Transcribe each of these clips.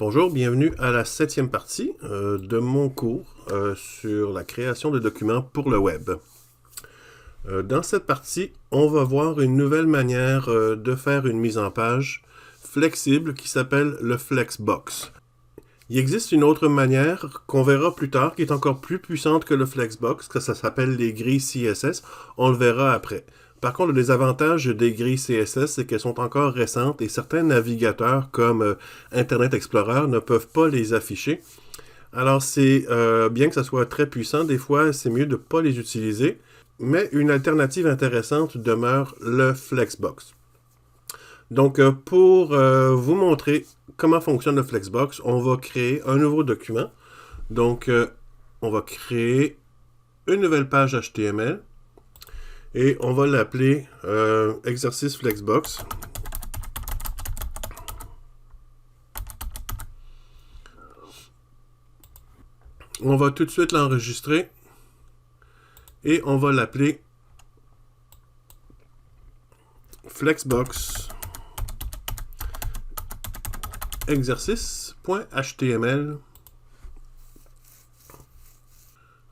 Bonjour, bienvenue à la 7e partie de mon cours sur la création de documents pour le web. Dans cette partie, on va voir une nouvelle manière de faire une mise en page flexible qui s'appelle le Flexbox. Il existe une autre manière qu'on verra plus tard qui est encore plus puissante que le Flexbox, que ça s'appelle les grilles CSS. On le verra après. Par contre, le désavantage des grilles CSS, c'est qu'elles sont encore récentes et certains navigateurs comme Internet Explorer ne peuvent pas les afficher. Alors, c'est bien que ça soit très puissant, des fois, c'est mieux de ne pas les utiliser. Mais une alternative intéressante demeure le Flexbox. Donc, pour vous montrer comment fonctionne le Flexbox, on va créer un nouveau document. Donc, on va créer une nouvelle page HTML. Et on va l'appeler exercice Flexbox. On va tout de suite l'enregistrer. Et on va l'appeler Flexbox exercice.html.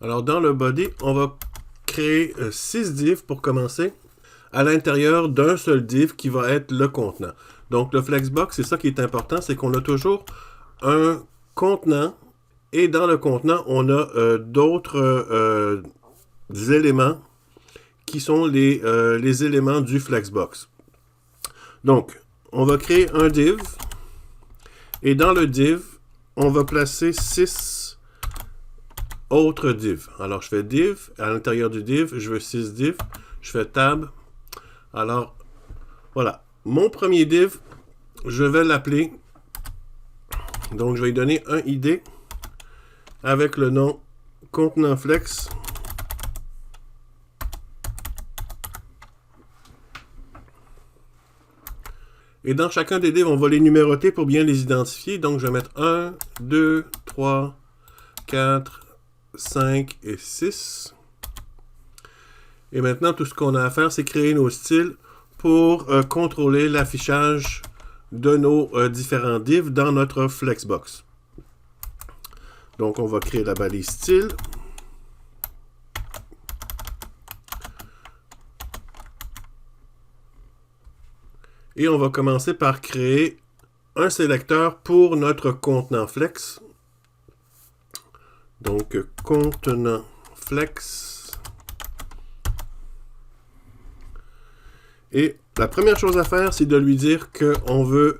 Alors dans le body, on va créer 6 divs pour commencer à l'intérieur d'un seul div qui va être le contenant. Donc le Flexbox, c'est ça qui est important, c'est qu'on a toujours un contenant et dans le contenant, on a d'autres éléments qui sont les éléments du Flexbox. Donc, on va créer un div et dans le div, on va placer 6 autre div. Alors, je fais div. À l'intérieur du div, je veux 6 divs. Je fais tab. Alors, voilà. Mon premier div, je vais l'appeler. Donc, je vais lui donner un ID avec le nom contenant flex. Et dans chacun des divs, on va les numéroter pour bien les identifier. Donc, je vais mettre 1, 2, 3, 4, 5 et 6. Et maintenant, tout ce qu'on a à faire, c'est créer nos styles pour contrôler l'affichage de nos différents divs dans notre Flexbox. Donc, on va créer la balise style. Et on va commencer par créer un sélecteur pour notre contenant flex. Donc, contenant flex. Et la première chose à faire, c'est de lui dire qu'on veut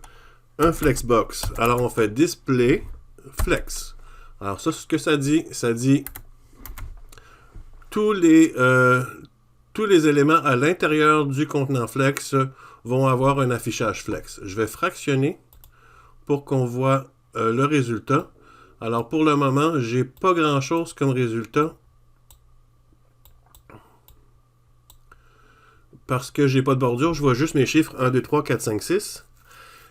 un flexbox. Alors, on fait display flex. Alors, ça, ce que ça dit tous les éléments à l'intérieur du contenant flex vont avoir un affichage flex. Je vais fractionner pour qu'on voit le résultat. Alors, pour le moment, j'ai pas grand-chose comme résultat parce que j'ai pas de bordure. Je vois juste mes chiffres 1, 2, 3, 4, 5, 6.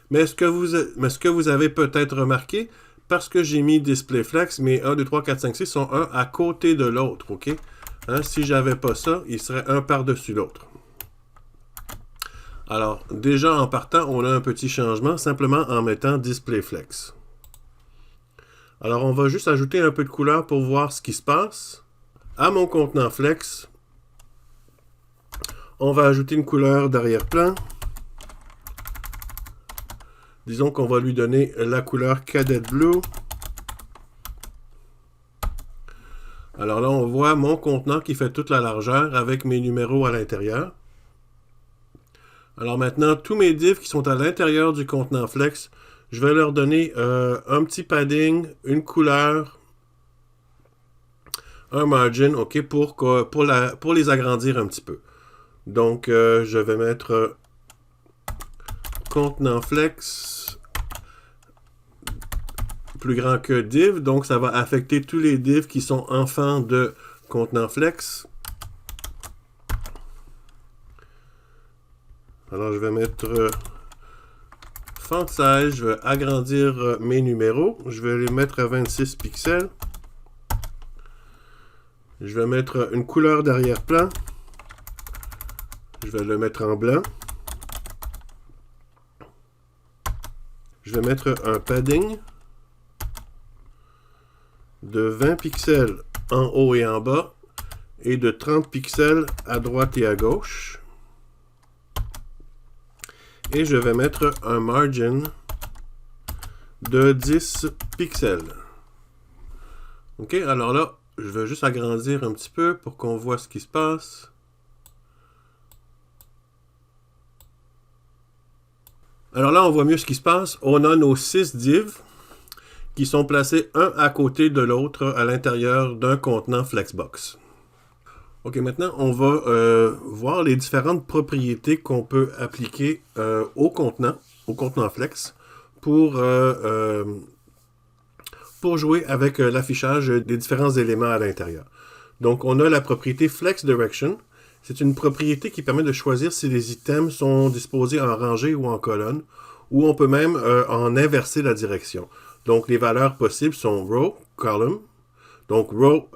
Mais ce que vous avez peut-être remarqué, parce que j'ai mis display flex, mes 1, 2, 3, 4, 5, 6 sont un à côté de l'autre. OK? Hein, si j'avais pas ça, il serait un par-dessus l'autre. Alors, déjà en partant, on a un petit changement simplement en mettant display flex. Alors, on va juste ajouter un peu de couleur pour voir ce qui se passe. À mon contenant flex, on va ajouter une couleur d'arrière-plan. Disons qu'on va lui donner la couleur Cadet Blue. Alors là, on voit mon contenant qui fait toute la largeur avec mes numéros à l'intérieur. Alors maintenant, tous mes divs qui sont à l'intérieur du contenant flex, je vais leur donner un petit padding, une couleur, un margin, OK, pour les agrandir un petit peu. Donc, je vais mettre contenant flex plus grand que div. Donc, ça va affecter tous les divs qui sont enfants de contenant flex. Alors, je vais mettre font size, je vais agrandir mes numéros. Je vais les mettre à 26 pixels. Je vais mettre une couleur d'arrière-plan. Je vais le mettre en blanc. Je vais mettre un padding. de 20 pixels en haut et en bas et de 30 pixels à droite et à gauche. Et je vais mettre un margin de 10 pixels. OK, alors là, je vais juste agrandir un petit peu pour qu'on voit ce qui se passe. Alors là, on voit mieux ce qui se passe. On a nos 6 divs qui sont placés un à côté de l'autre à l'intérieur d'un contenant Flexbox. OK, maintenant, on va voir les différentes propriétés qu'on peut appliquer au contenant Flex pour jouer avec l'affichage des différents éléments à l'intérieur. Donc, on a la propriété Flex Direction. C'est une propriété qui permet de choisir si les items sont disposés en rangée ou en colonne, ou on peut même en inverser la direction. Donc, les valeurs possibles sont row, column. Donc, row,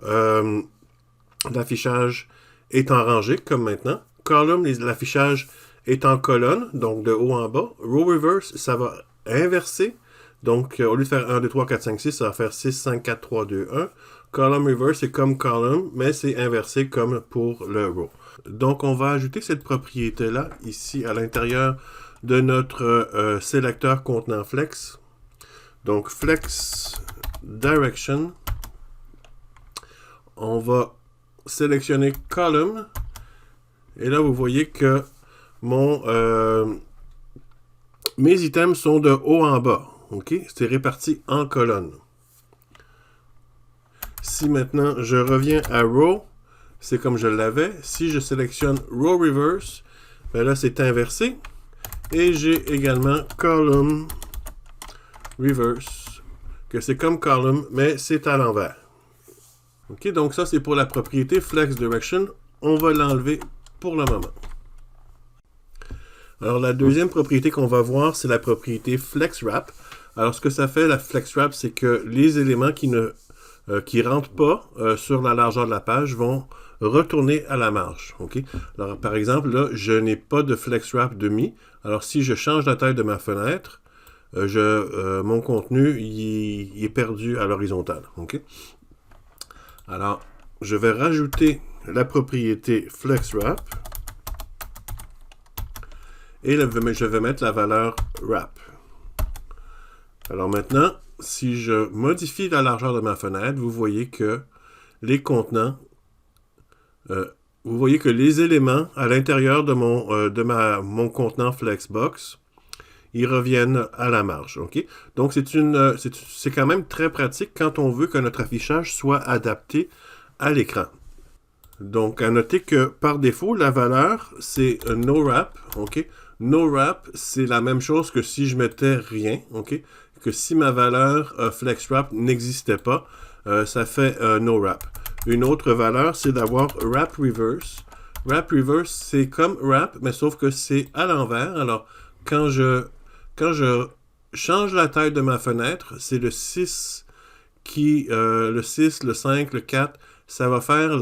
l'affichage est en rangée, comme maintenant. Column, l'affichage est en colonne, donc de haut en bas. Row reverse, ça va inverser. Donc, au lieu de faire 1, 2, 3, 4, 5, 6, ça va faire 6, 5, 4, 3, 2, 1. Column reverse, c'est comme column, mais c'est inversé comme pour le row. Donc, on va ajouter cette propriété-là ici à l'intérieur de notre sélecteur contenant Flex. Donc, Flex Direction. On va sélectionner Column. Et là, vous voyez que mes items sont de haut en bas. OK? C'est réparti en colonnes. Si maintenant je reviens à Row, c'est comme je l'avais. Si je sélectionne Row Reverse, ben là c'est inversé. Et j'ai également Column Reverse, que c'est comme Column, mais c'est à l'envers. OK? Donc ça c'est pour la propriété Flex Direction. On va l'enlever pour le moment. Alors la deuxième propriété qu'on va voir, c'est la propriété Flex Wrap. Alors, ce que ça fait, la Flex Wrap, c'est que les éléments qui ne rentrent pas sur la largeur de la page vont retourner à la marge. Okay? Alors, par exemple, là, je n'ai pas de Flex Wrap demi. Alors, si je change la taille de ma fenêtre, mon contenu il est perdu à l'horizontale. Okay? Alors, je vais rajouter la propriété Flex Wrap. Et je vais mettre la valeur Wrap. Alors maintenant, si je modifie la largeur de ma fenêtre, vous voyez que les contenants, vous voyez que les éléments à l'intérieur de mon contenant Flexbox, ils reviennent à la marge. Okay? Donc c'est quand même très pratique quand on veut que notre affichage soit adapté à l'écran. Donc à noter que par défaut, la valeur, c'est no wrap. Okay? No wrap, c'est la même chose que si je mettais rien. Okay? Que si ma valeur FlexWrap n'existait pas, ça fait no wrap. Une autre valeur, c'est d'avoir wrap reverse. Wrap reverse, c'est comme wrap, mais sauf que c'est à l'envers. Alors, quand je change la taille de ma fenêtre, c'est le 6 le 6, le 5, le 4, ça va faire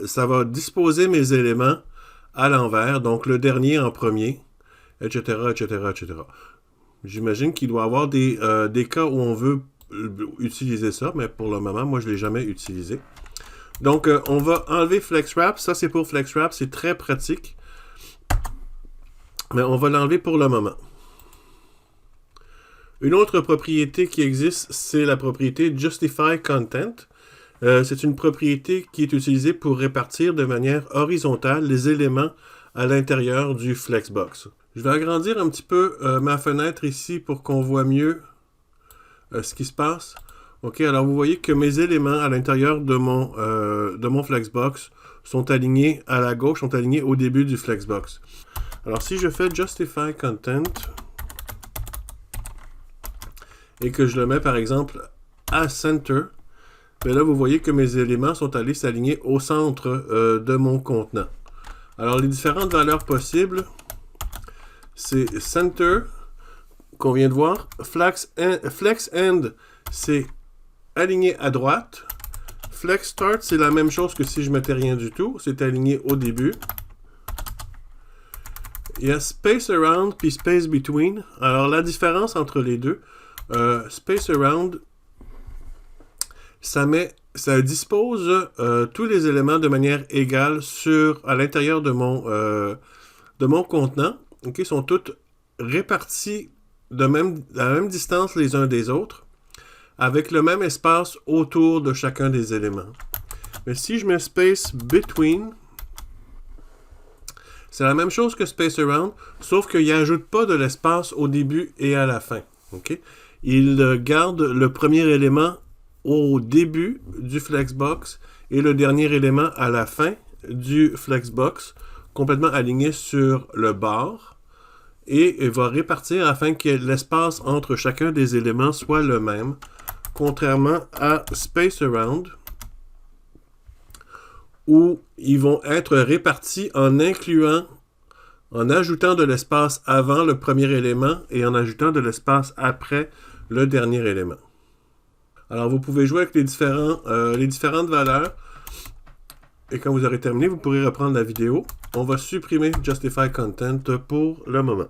ça va disposer mes éléments à l'envers, donc le dernier en premier, etc., etc., etc. J'imagine qu'il doit y avoir des cas où on veut utiliser ça, mais pour le moment, moi, je ne l'ai jamais utilisé. Donc, on va enlever FlexWrap. Ça, c'est pour FlexWrap. C'est très pratique. Mais on va l'enlever pour le moment. Une autre propriété qui existe, c'est la propriété Justify Content. C'est une propriété qui est utilisée pour répartir de manière horizontale les éléments à l'intérieur du Flexbox. Je vais agrandir un petit peu ma fenêtre ici pour qu'on voit mieux ce qui se passe. OK, alors vous voyez que mes éléments à l'intérieur de mon Flexbox sont alignés à la gauche, sont alignés au début du Flexbox. Alors si je fais Justify Content et que je le mets par exemple à Center, bien là vous voyez que mes éléments sont allés s'aligner au centre de mon contenant. Alors les différentes valeurs possibles, c'est Center, qu'on vient de voir. Flex End, c'est aligné à droite. Flex Start, c'est la même chose que si je mettais rien du tout. C'est aligné au début. Il y a Space Around puis Space Between. Alors, la différence entre les deux, Space Around, ça dispose tous les éléments de manière égale à l'intérieur de mon contenant. Okay, ils sont tous répartis à la même distance les uns des autres, avec le même espace autour de chacun des éléments. Mais si je mets space between, c'est la même chose que space around, sauf qu'il n'ajoute pas de l'espace au début et à la fin. Okay? Il garde le premier élément au début du flexbox et le dernier élément à la fin du flexbox, complètement aligné sur le bord. Et il va répartir afin que l'espace entre chacun des éléments soit le même, contrairement à Space Around, où ils vont être répartis en ajoutant de l'espace avant le premier élément et en ajoutant de l'espace après le dernier élément. Alors, vous pouvez jouer avec les différentes valeurs. Et quand vous aurez terminé, vous pourrez reprendre la vidéo. On va supprimer Justify Content pour le moment.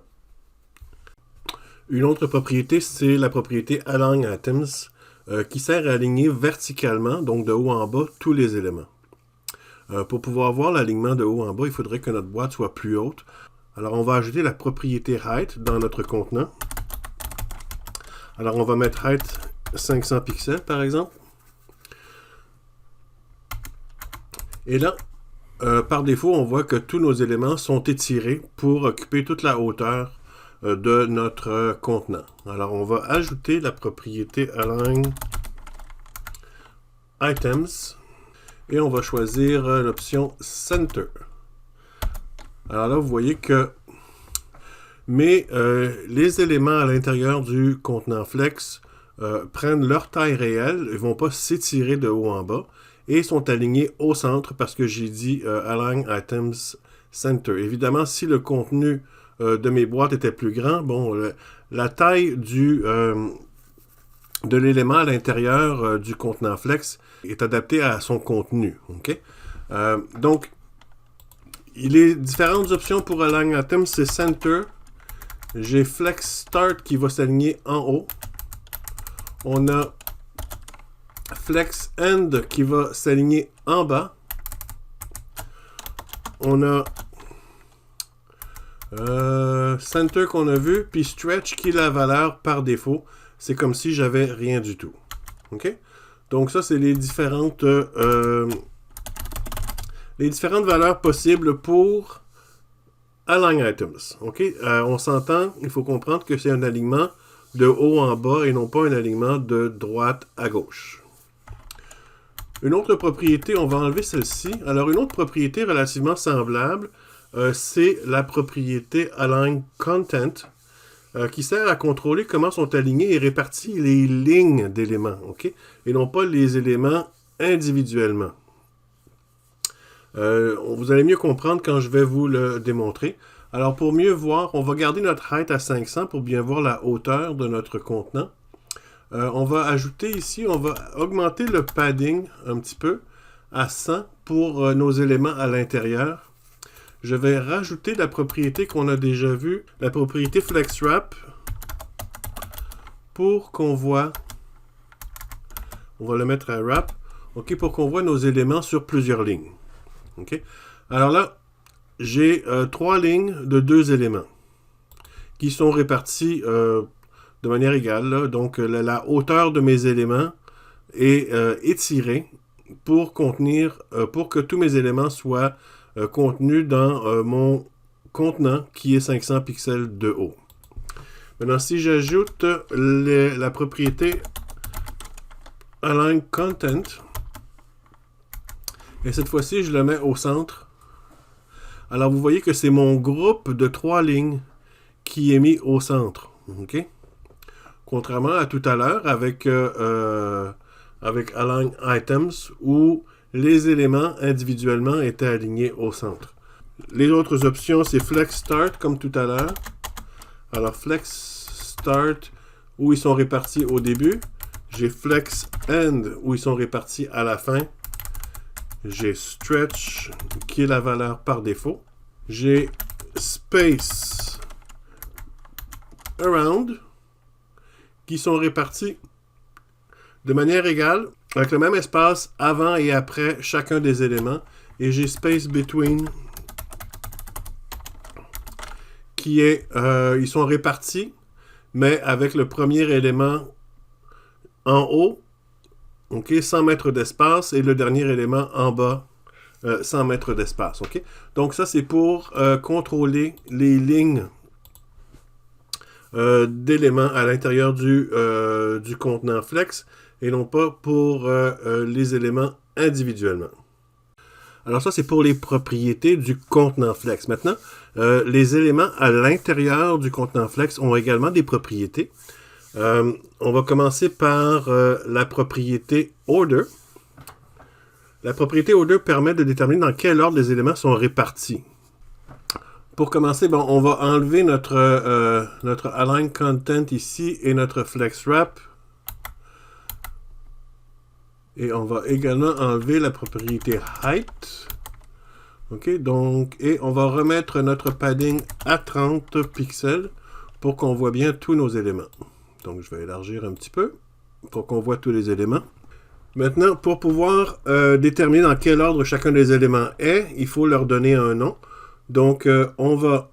Une autre propriété, c'est la propriété Align Items, qui sert à aligner verticalement, donc de haut en bas, tous les éléments. Pour pouvoir voir l'alignement de haut en bas, il faudrait que notre boîte soit plus haute. Alors, on va ajouter la propriété Height dans notre contenant. Alors, on va mettre Height 500 pixels, par exemple. Et là, par défaut, on voit que tous nos éléments sont étirés pour occuper toute la hauteur de notre contenant. Alors, on va ajouter la propriété Align Items et on va choisir l'option Center. Alors là, vous voyez que les éléments à l'intérieur du contenant Flex prennent leur taille réelle, ils ne vont pas s'étirer de haut en bas et sont alignés au centre parce que j'ai dit Align Items Center. Évidemment, si le contenu de mes boîtes était plus grand, la taille de l'élément à l'intérieur du contenant Flex est adaptée à son contenu. Okay? Donc, les différentes options pour Align Items, c'est Center. J'ai Flex Start qui va s'aligner en haut. On a Flex End qui va s'aligner en bas. On a Center qu'on a vu, puis Stretch qui est la valeur par défaut. C'est comme si j'avais rien du tout. OK? Donc ça, c'est les différentes valeurs possibles pour Align Items. OK? On s'entend, il faut comprendre que c'est un alignement de haut en bas et non pas un alignement de droite à gauche. Une autre propriété, on va enlever celle-ci. Alors, une autre propriété relativement semblable, c'est la propriété Align Content, qui sert à contrôler comment sont alignés et répartis les lignes d'éléments, OK? Et non pas les éléments individuellement. Vous allez mieux comprendre quand je vais vous le démontrer. Alors, pour mieux voir, on va garder notre height à 500 pour bien voir la hauteur de notre contenant. On va ajouter ici, on va augmenter le padding un petit peu à 100 pour nos éléments à l'intérieur. Je vais rajouter la propriété qu'on a déjà vue, la propriété Flex Wrap, pour qu'on voit, on va le mettre à Wrap, OK, pour qu'on voit nos éléments sur plusieurs lignes. OK? Alors là, j'ai 3 lignes de 2 éléments qui sont répartis de manière égale. Là. Donc, la hauteur de mes éléments est étirée pour que tous mes éléments soient contenus dans mon contenant qui est 500 pixels de haut. Maintenant, si j'ajoute la propriété Align Content, et cette fois-ci, je le mets au centre. Alors, vous voyez que c'est mon groupe de 3 lignes qui est mis au centre. OK? Contrairement à tout à l'heure avec Align Items où les éléments individuellement étaient alignés au centre. Les autres options, c'est Flex Start comme tout à l'heure. Alors, Flex Start où ils sont répartis au début. J'ai Flex End où ils sont répartis à la fin. J'ai Stretch qui est la valeur par défaut. J'ai Space Around qui sont répartis de manière égale avec le même espace avant et après chacun des éléments. Et j'ai space between qui est, ils sont répartis, mais avec le premier élément en haut, ok, 100 mètres d'espace, et le dernier élément en bas, 100 mètres d'espace. Ok? Donc ça, c'est pour contrôler les lignes d'éléments à l'intérieur du contenant Flex, et non pas pour les éléments individuellement. Alors ça, c'est pour les propriétés du contenant Flex. Maintenant, les éléments à l'intérieur du contenant Flex ont également des propriétés. On va commencer par la propriété Order. La propriété Order permet de déterminer dans quel ordre les éléments sont répartis. Pour commencer, bon, on va enlever notre Align Content ici et notre Flex Wrap. Et on va également enlever la propriété Height. OK, donc, et on va remettre notre padding à 30 pixels pour qu'on voit bien tous nos éléments. Donc, je vais élargir un petit peu pour qu'on voit tous les éléments. Maintenant, pour pouvoir déterminer dans quel ordre chacun des éléments est, il faut leur donner un nom. Donc, on va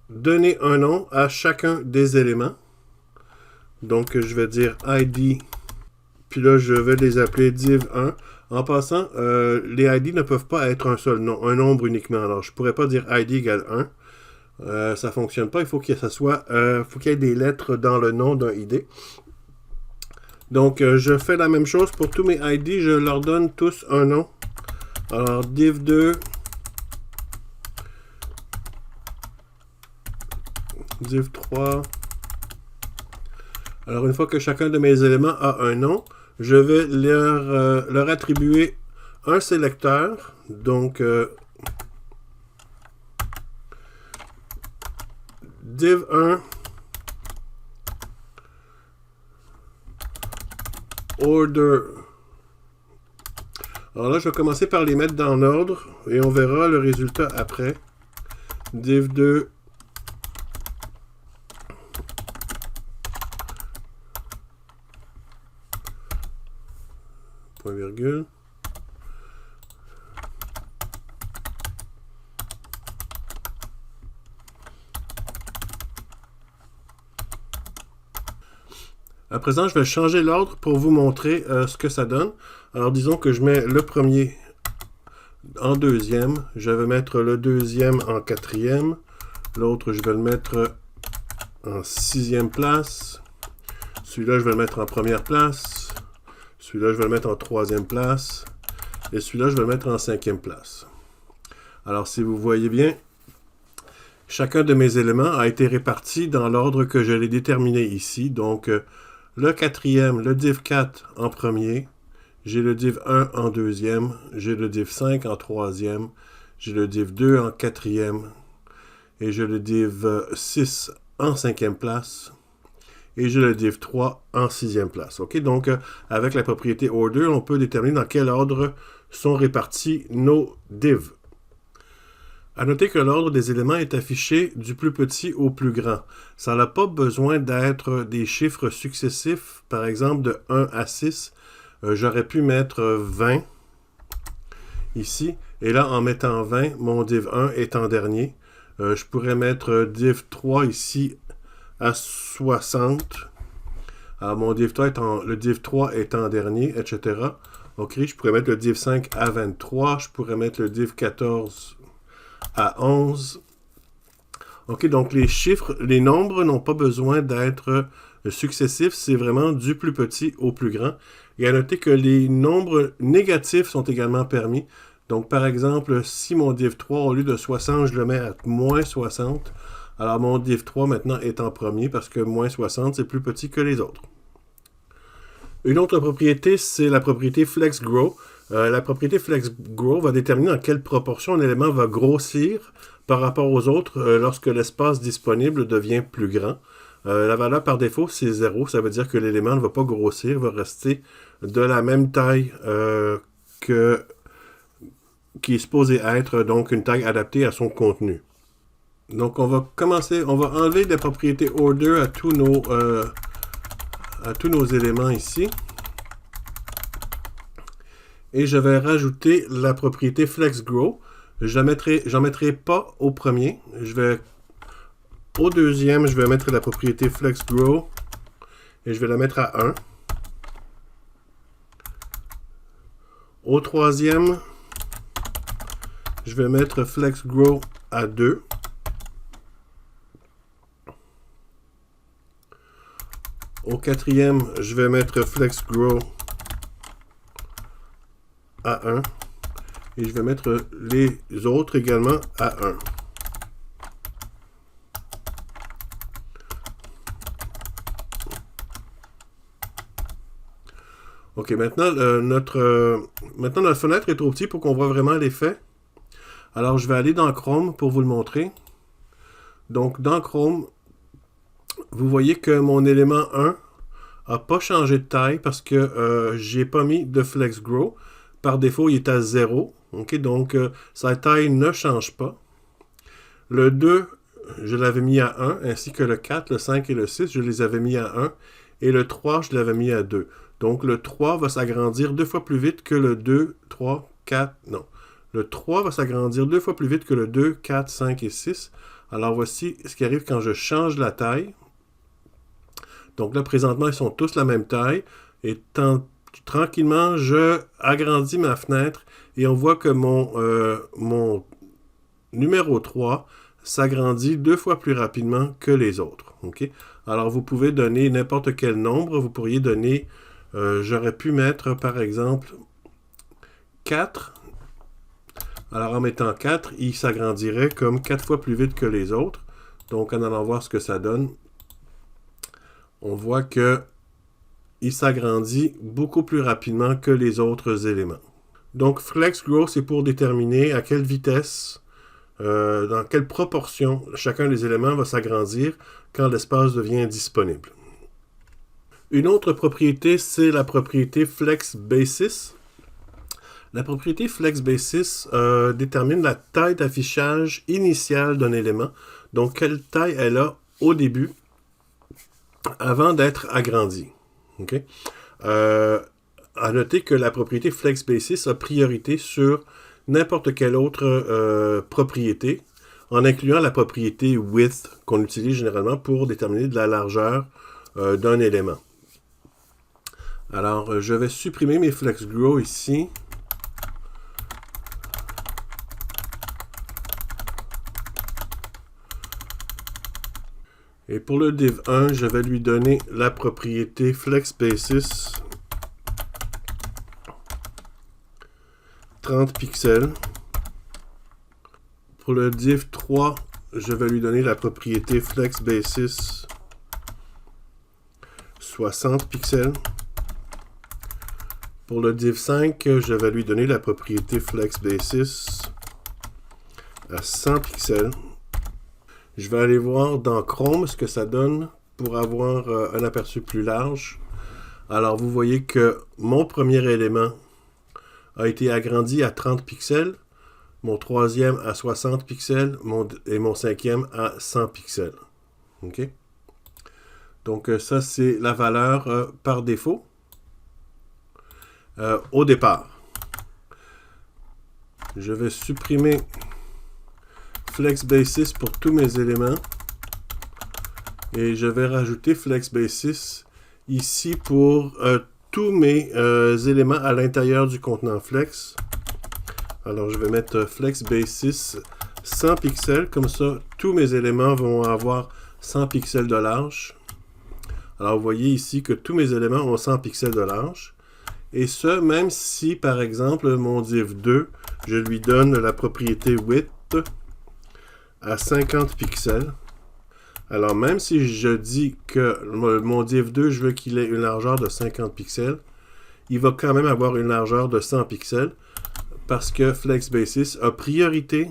donner un nom à chacun des éléments. Donc, je vais dire ID. Puis là, je vais les appeler div1. En passant, les ID ne peuvent pas être un seul nom, un nombre uniquement. Alors, je ne pourrais pas dire ID égale 1. Ça ne fonctionne pas. Il faut qu'il y ait des lettres dans le nom d'un ID. Donc, je fais la même chose pour tous mes ID. Je leur donne tous un nom. Alors, div2, div3. Alors, une fois que chacun de mes éléments a un nom, je vais leur attribuer un sélecteur. Donc, div1 order. Alors là, je vais commencer par les mettre dans l'ordre et on verra le résultat après. Div2 point virgule. À présent, je vais changer l'ordre pour vous montrer ce que ça donne. Alors, disons que je mets le premier en deuxième. Je vais mettre le deuxième en quatrième. L'autre, je vais le mettre en sixième place. Celui-là, je vais le mettre en première place. Celui-là, je vais le mettre en troisième place. Et celui-là, je vais le mettre en cinquième place. Alors, si vous voyez bien, chacun de mes éléments a été réparti dans l'ordre que je l'ai déterminé ici. Donc, le quatrième, le div 4 en premier. J'ai le div 1 en deuxième. J'ai le div 5 en troisième. J'ai le div 2 en quatrième. Et j'ai le div 6 en cinquième place. Et j'ai le div 3 en sixième place. OK? Donc, avec la propriété order, on peut déterminer dans quel ordre sont répartis nos divs. À noter que l'ordre des éléments est affiché du plus petit au plus grand. Ça n'a pas besoin d'être des chiffres successifs, par exemple de 1 à 6. J'aurais pu mettre 20 ici. Et là, en mettant 20, mon div 1 est en dernier. Je pourrais mettre div 3 ici à 60. Alors, mon div 3 le div 3 est en dernier, etc. OK, je pourrais mettre le div 5 à 23. Je pourrais mettre le div 14 à 11. OK, donc les chiffres, les nombres n'ont pas besoin d'être successifs. C'est vraiment du plus petit au plus grand. Et à noter que les nombres négatifs sont également permis. Donc, par exemple, si mon div 3, au lieu de 60, je le mets à moins 60, alors mon div 3 maintenant est en premier parce que moins 60, c'est plus petit que les autres. Une autre propriété, c'est la propriété FlexGrow. La propriété FlexGrow va déterminer dans quelle proportion un élément va grossir par rapport aux autres lorsque l'espace disponible devient plus grand. La valeur par défaut, c'est 0. Ça veut dire que l'élément ne va pas grossir, va rester de la même taille qui est supposé être, donc une taille adaptée à son contenu. Donc on va enlever la propriété order à tous nos éléments ici. Et je vais rajouter la propriété FlexGrow. J'en mettrai pas au premier. Au deuxième, je vais mettre la propriété FlexGrow et je vais la mettre à 1. Au troisième, je vais mettre FlexGrow à 2. Au quatrième, je vais mettre FlexGrow à 1. Et je vais mettre les autres également à 1. OK, maintenant, notre fenêtre est trop petite pour qu'on voit vraiment l'effet. Alors, je vais aller dans Chrome pour vous le montrer. Donc, dans Chrome, vous voyez que mon élément 1 n'a pas changé de taille parce que je n'ai pas mis de FlexGrow. Par défaut, il est à 0. Okay, donc, sa taille ne change pas. Le 2, je l'avais mis à 1, ainsi que le 4, le 5 et le 6, je les avais mis à 1. Et le 3, je l'avais mis à 2. Donc, le 3 va s'agrandir 2 fois plus vite que le 2, 3, 4, non. Le 3 va s'agrandir 2 fois plus vite que le 2, 4, 5 et 6. Alors, voici ce qui arrive quand je change la taille. Donc là, présentement, ils sont tous la même taille. Et tranquillement, je agrandis ma fenêtre et on voit que mon numéro 3 s'agrandit 2 fois plus rapidement que les autres. Okay? Alors, vous pouvez donner n'importe quel nombre. Vous pourriez donner, j'aurais pu mettre, par exemple, 4. Alors, en mettant 4, il s'agrandirait comme 4 fois plus vite que les autres. Donc, en allant voir ce que ça donne, on voit que il s'agrandit beaucoup plus rapidement que les autres éléments. Donc, FlexGrow, c'est pour déterminer à quelle vitesse, dans quelle proportion chacun des éléments va s'agrandir quand l'espace devient disponible. Une autre propriété, c'est la propriété FlexBasis. La propriété FlexBasis détermine la taille d'affichage initiale d'un élément. Donc, quelle taille elle a au début avant d'être agrandie. Okay? À noter que la propriété FlexBasis a priorité sur n'importe quelle autre propriété, en incluant la propriété Width qu'on utilise généralement pour déterminer de la largeur d'un élément. Alors, je vais supprimer mes FlexGrow ici. Et pour le div 1, je vais lui donner la propriété FlexBasis 30 pixels. Pour le div 3, je vais lui donner la propriété FlexBasis 60 pixels. Pour le div 5, je vais lui donner la propriété FlexBasis à 100 pixels. Je vais aller voir dans Chrome ce que ça donne pour avoir un aperçu plus large. Alors, vous voyez que mon premier élément a été agrandi à 30 pixels, mon troisième à 60 pixels et mon cinquième à 100 pixels. Okay? Donc, ça, c'est la valeur par défaut au départ. Je vais supprimer FlexBasis pour tous mes éléments. Et je vais rajouter FlexBasis ici pour tous mes éléments à l'intérieur du contenant Flex. Alors, je vais mettre FlexBasis 100 pixels. Comme ça, tous mes éléments vont avoir 100 pixels de large. Alors, vous voyez ici que tous mes éléments ont 100 pixels de large. Et ce, même si, par exemple, mon div 2, je lui donne la propriété Width à 50 pixels. Alors, même si je dis que mon div 2, je veux qu'il ait une largeur de 50 pixels, il va quand même avoir une largeur de 100 pixels parce que FlexBasis a priorité,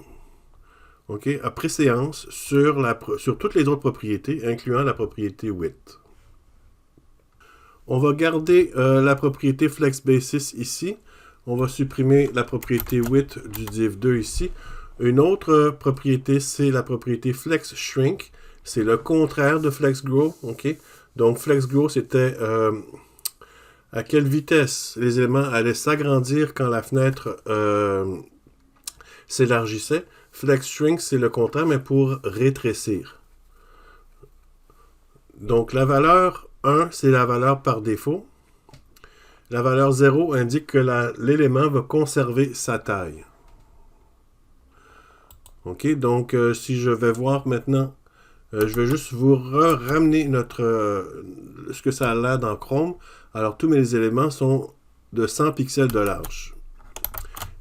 okay, a préséance sur toutes les autres propriétés, incluant la propriété Width. On va garder la propriété FlexBasis ici. On va supprimer la propriété Width du div 2 ici. Une autre propriété, c'est la propriété FlexShrink. C'est le contraire de FlexGrow. Okay? Donc, FlexGrow, c'était à quelle vitesse les éléments allaient s'agrandir quand la fenêtre s'élargissait. Flex shrink, c'est le contraire, mais pour rétrécir. Donc la valeur 1, c'est la valeur par défaut. La valeur 0 indique que l'élément va conserver sa taille. OK, donc si je vais voir maintenant, je vais juste vous ramener ce que ça a l'air dans Chrome. Alors tous mes éléments sont de 100 pixels de large.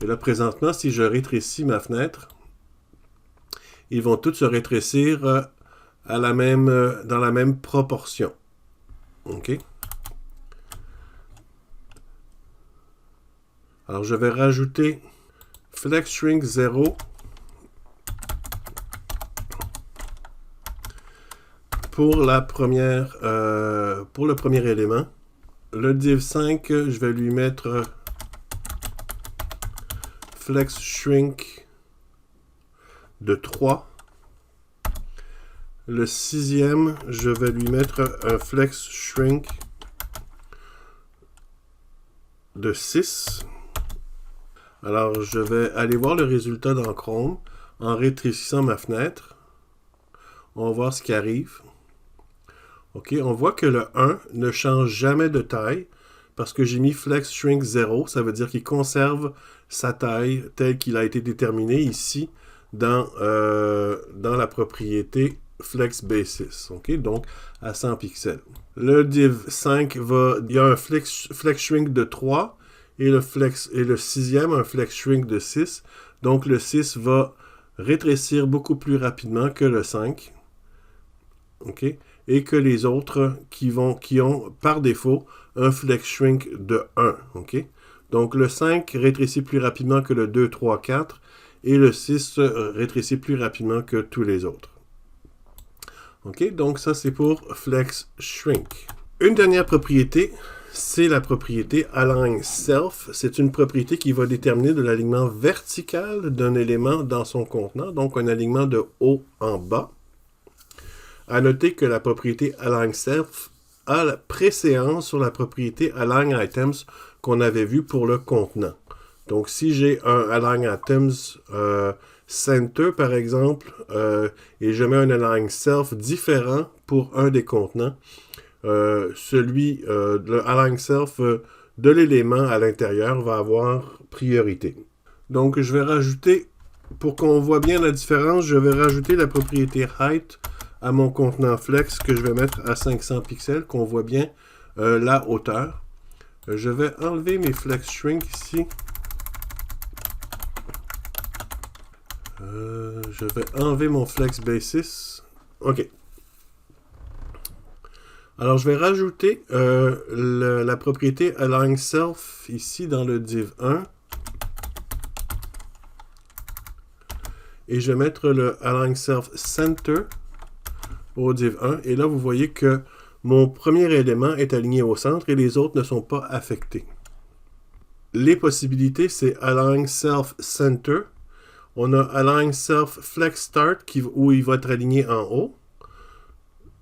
Et là présentement, si je rétrécis ma fenêtre, ils vont tous se rétrécir dans la même proportion. OK? Alors je vais rajouter Flex Shrink 0 pour le premier élément. Le div 5, je vais lui mettre Flex Shrink de 3. Le 6e, je vais lui mettre un Flex Shrink de 6. Alors, je vais aller voir le résultat dans Chrome en rétrécissant ma fenêtre. On va voir ce qui arrive. OK, on voit que le 1 ne change jamais de taille parce que j'ai mis Flex Shrink 0. Ça veut dire qu'il conserve sa taille telle qu'il a été déterminé ici dans la propriété Flex Basis. OK, donc à 100 pixels. Le div 5 il y a un Flex Shrink de 3 et le 6e un Flex Shrink de 6. Donc le 6 va rétrécir beaucoup plus rapidement que le 5. OK? Et que les autres qui ont par défaut un Flex Shrink de 1. OK? Donc le 5 rétrécit plus rapidement que le 2, 3, 4 et le 6 rétrécit plus rapidement que tous les autres. OK? Donc ça c'est pour Flex Shrink. Une dernière propriété, c'est la propriété Align Self. C'est une propriété qui va déterminer de l'alignement vertical d'un élément dans son contenant, donc un alignement de haut en bas. À noter que la propriété Align Self a la préséance sur la propriété Align Items qu'on avait vu pour le contenant. Donc, si j'ai un Align Items Center, par exemple, et je mets un Align Self différent pour un des contenants, le Align Self de l'élément à l'intérieur va avoir priorité. Donc, je vais rajouter, pour qu'on voit bien la différence, je vais rajouter la propriété Height à mon contenant Flex que je vais mettre à 500 pixels, qu'on voit bien la hauteur. Je vais enlever mes Flex Shrink ici. Je vais enlever mon Flex Basis. OK. Alors, je vais rajouter la propriété Align Self ici dans le div 1. Et je vais mettre le Align Self Center au div 1. Et là, vous voyez que mon premier élément est aligné au centre et les autres ne sont pas affectés. Les possibilités, c'est Align Self Center. On a Align Self Flex Start où il va être aligné en haut.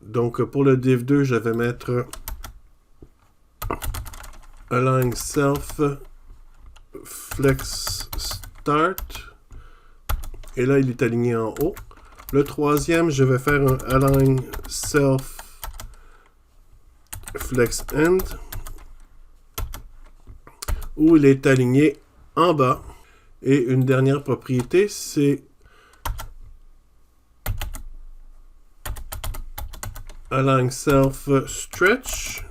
Donc, pour le div 2, je vais mettre Align Self Flex Start. Et là, il est aligné en haut. Le troisième, je vais faire un Align Self Flex End où il est aligné en bas. Et une dernière propriété, c'est Align Self Stretch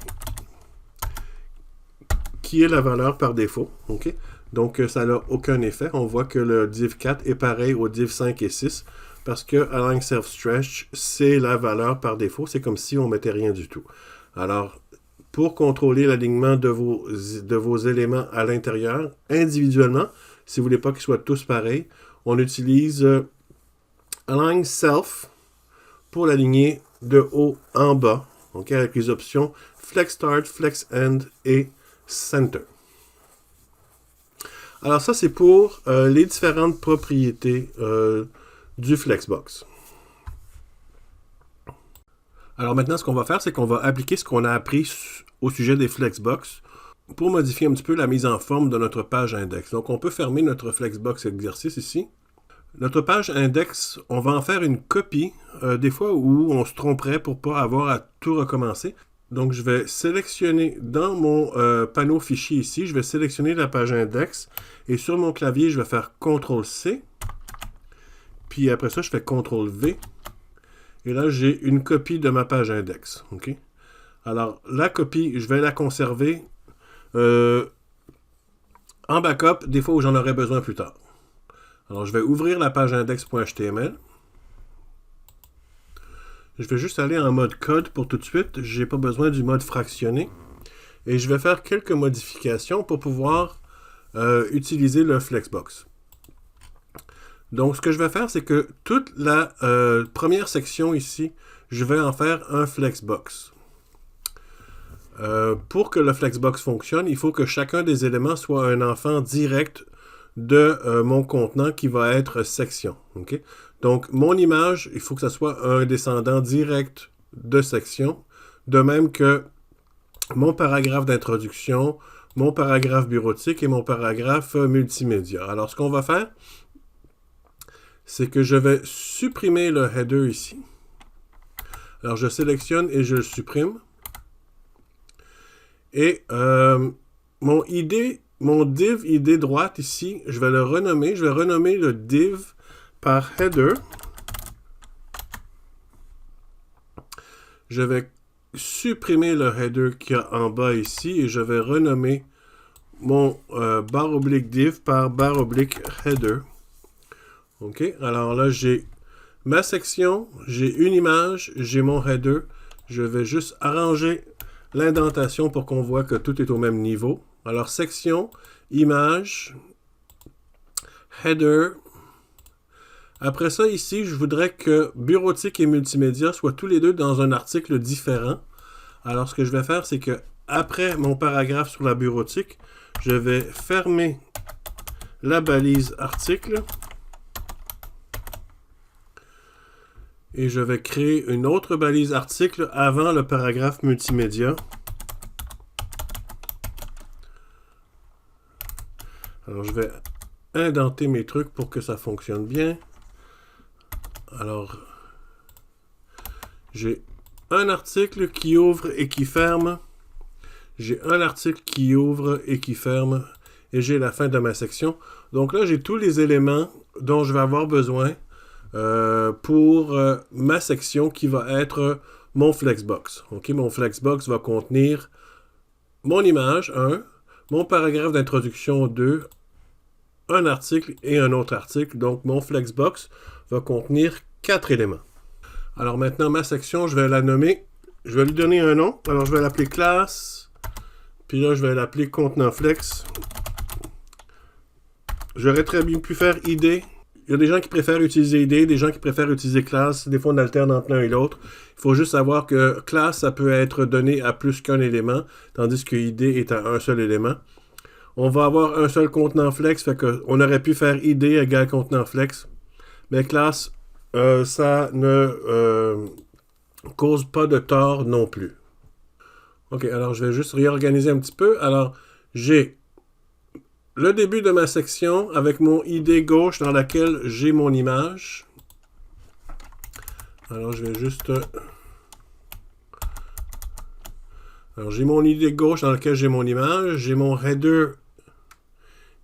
qui est la valeur par défaut. Okay? Donc, ça n'a aucun effet. On voit que le div 4 est pareil au div 5 et 6 parce que Align Self Stretch, c'est la valeur par défaut. C'est comme si on ne mettait rien du tout. Alors, pour contrôler l'alignement de vos éléments à l'intérieur, individuellement, si vous ne voulez pas qu'ils soient tous pareils, on utilise Align Self pour l'aligner de haut en bas, okay, avec les options Flex Start, Flex End et Center. Alors ça, c'est pour les différentes propriétés du Flexbox. Alors maintenant, ce qu'on va faire, c'est qu'on va appliquer ce qu'on a appris au sujet des Flexbox pour modifier un petit peu la mise en forme de notre page index. Donc, on peut fermer notre Flexbox exercice ici. Notre page index, on va en faire une copie, des fois où on se tromperait pour ne pas avoir à tout recommencer. Donc, je vais sélectionner dans mon panneau fichier ici, je vais sélectionner la page index et sur mon clavier, je vais faire CTRL-C. Puis après ça, je fais CTRL-V. Et là, j'ai une copie de ma page index. Okay? Alors, la copie, je vais la conserver en backup, des fois où j'en aurai besoin plus tard. Alors, je vais ouvrir la page index.html. Je vais juste aller en mode code pour tout de suite. Je n'ai pas besoin du mode fractionné. Et je vais faire quelques modifications pour pouvoir utiliser le Flexbox. Donc, ce que je vais faire, c'est que toute la première section ici, je vais en faire un Flexbox. Pour que le Flexbox fonctionne, il faut que chacun des éléments soit un enfant direct de mon contenant qui va être section. Okay? Donc, mon image, il faut que ce soit un descendant direct de section, de même que mon paragraphe d'introduction, mon paragraphe bureautique et mon paragraphe multimédia. Alors, ce qu'on va faire, c'est que je vais supprimer le header ici. Alors, je sélectionne et je le supprime. Et mon div ID droite ici, je vais le renommer. Je vais renommer le div par header. Je vais supprimer le header qu'il y a en bas ici et je vais renommer mon barre oblique div par barre oblique header. OK? Alors là, j'ai ma section, j'ai une image, j'ai mon header. Je vais juste arranger l'indentation pour qu'on voit que tout est au même niveau. Alors, section, image, header. Après ça, ici, je voudrais que bureautique et multimédia soient tous les deux dans un article différent. Alors, ce que je vais faire, c'est que après mon paragraphe sur la bureautique, je vais fermer la balise article. Et je vais créer une autre balise article avant le paragraphe multimédia. Alors, je vais indenter mes trucs pour que ça fonctionne bien. Alors, j'ai un article qui ouvre et qui ferme. J'ai un article qui ouvre et qui ferme. Et j'ai la fin de ma section. Donc là, j'ai tous les éléments dont je vais avoir besoin pour ma section qui va être mon Flexbox. Okay? Mon Flexbox va contenir mon image, 1, mon paragraphe d'introduction, 2, un article et un autre article. Donc, mon Flexbox va contenir 4 éléments. Alors maintenant, ma section, je vais la nommer. Je vais lui donner un nom. Alors, je vais l'appeler classe. Puis là, je vais l'appeler contenant flex. J'aurais très bien pu faire ID. Il y a des gens qui préfèrent utiliser ID, des gens qui préfèrent utiliser classe. Des fois, on alterne entre l'un et l'autre. Il faut juste savoir que classe, ça peut être donné à plus qu'un élément, tandis que ID est à un seul élément. On va avoir un seul contenant flex, fait qu'on aurait pu faire ID égale contenant flex. Mais classe, ça ne cause pas de tort non plus. OK, alors je vais juste réorganiser un petit peu. Alors, j'ai le début de ma section avec mon ID gauche dans laquelle j'ai mon image. Alors, je vais juste... Alors, j'ai mon ID gauche dans lequel j'ai mon image. J'ai mon header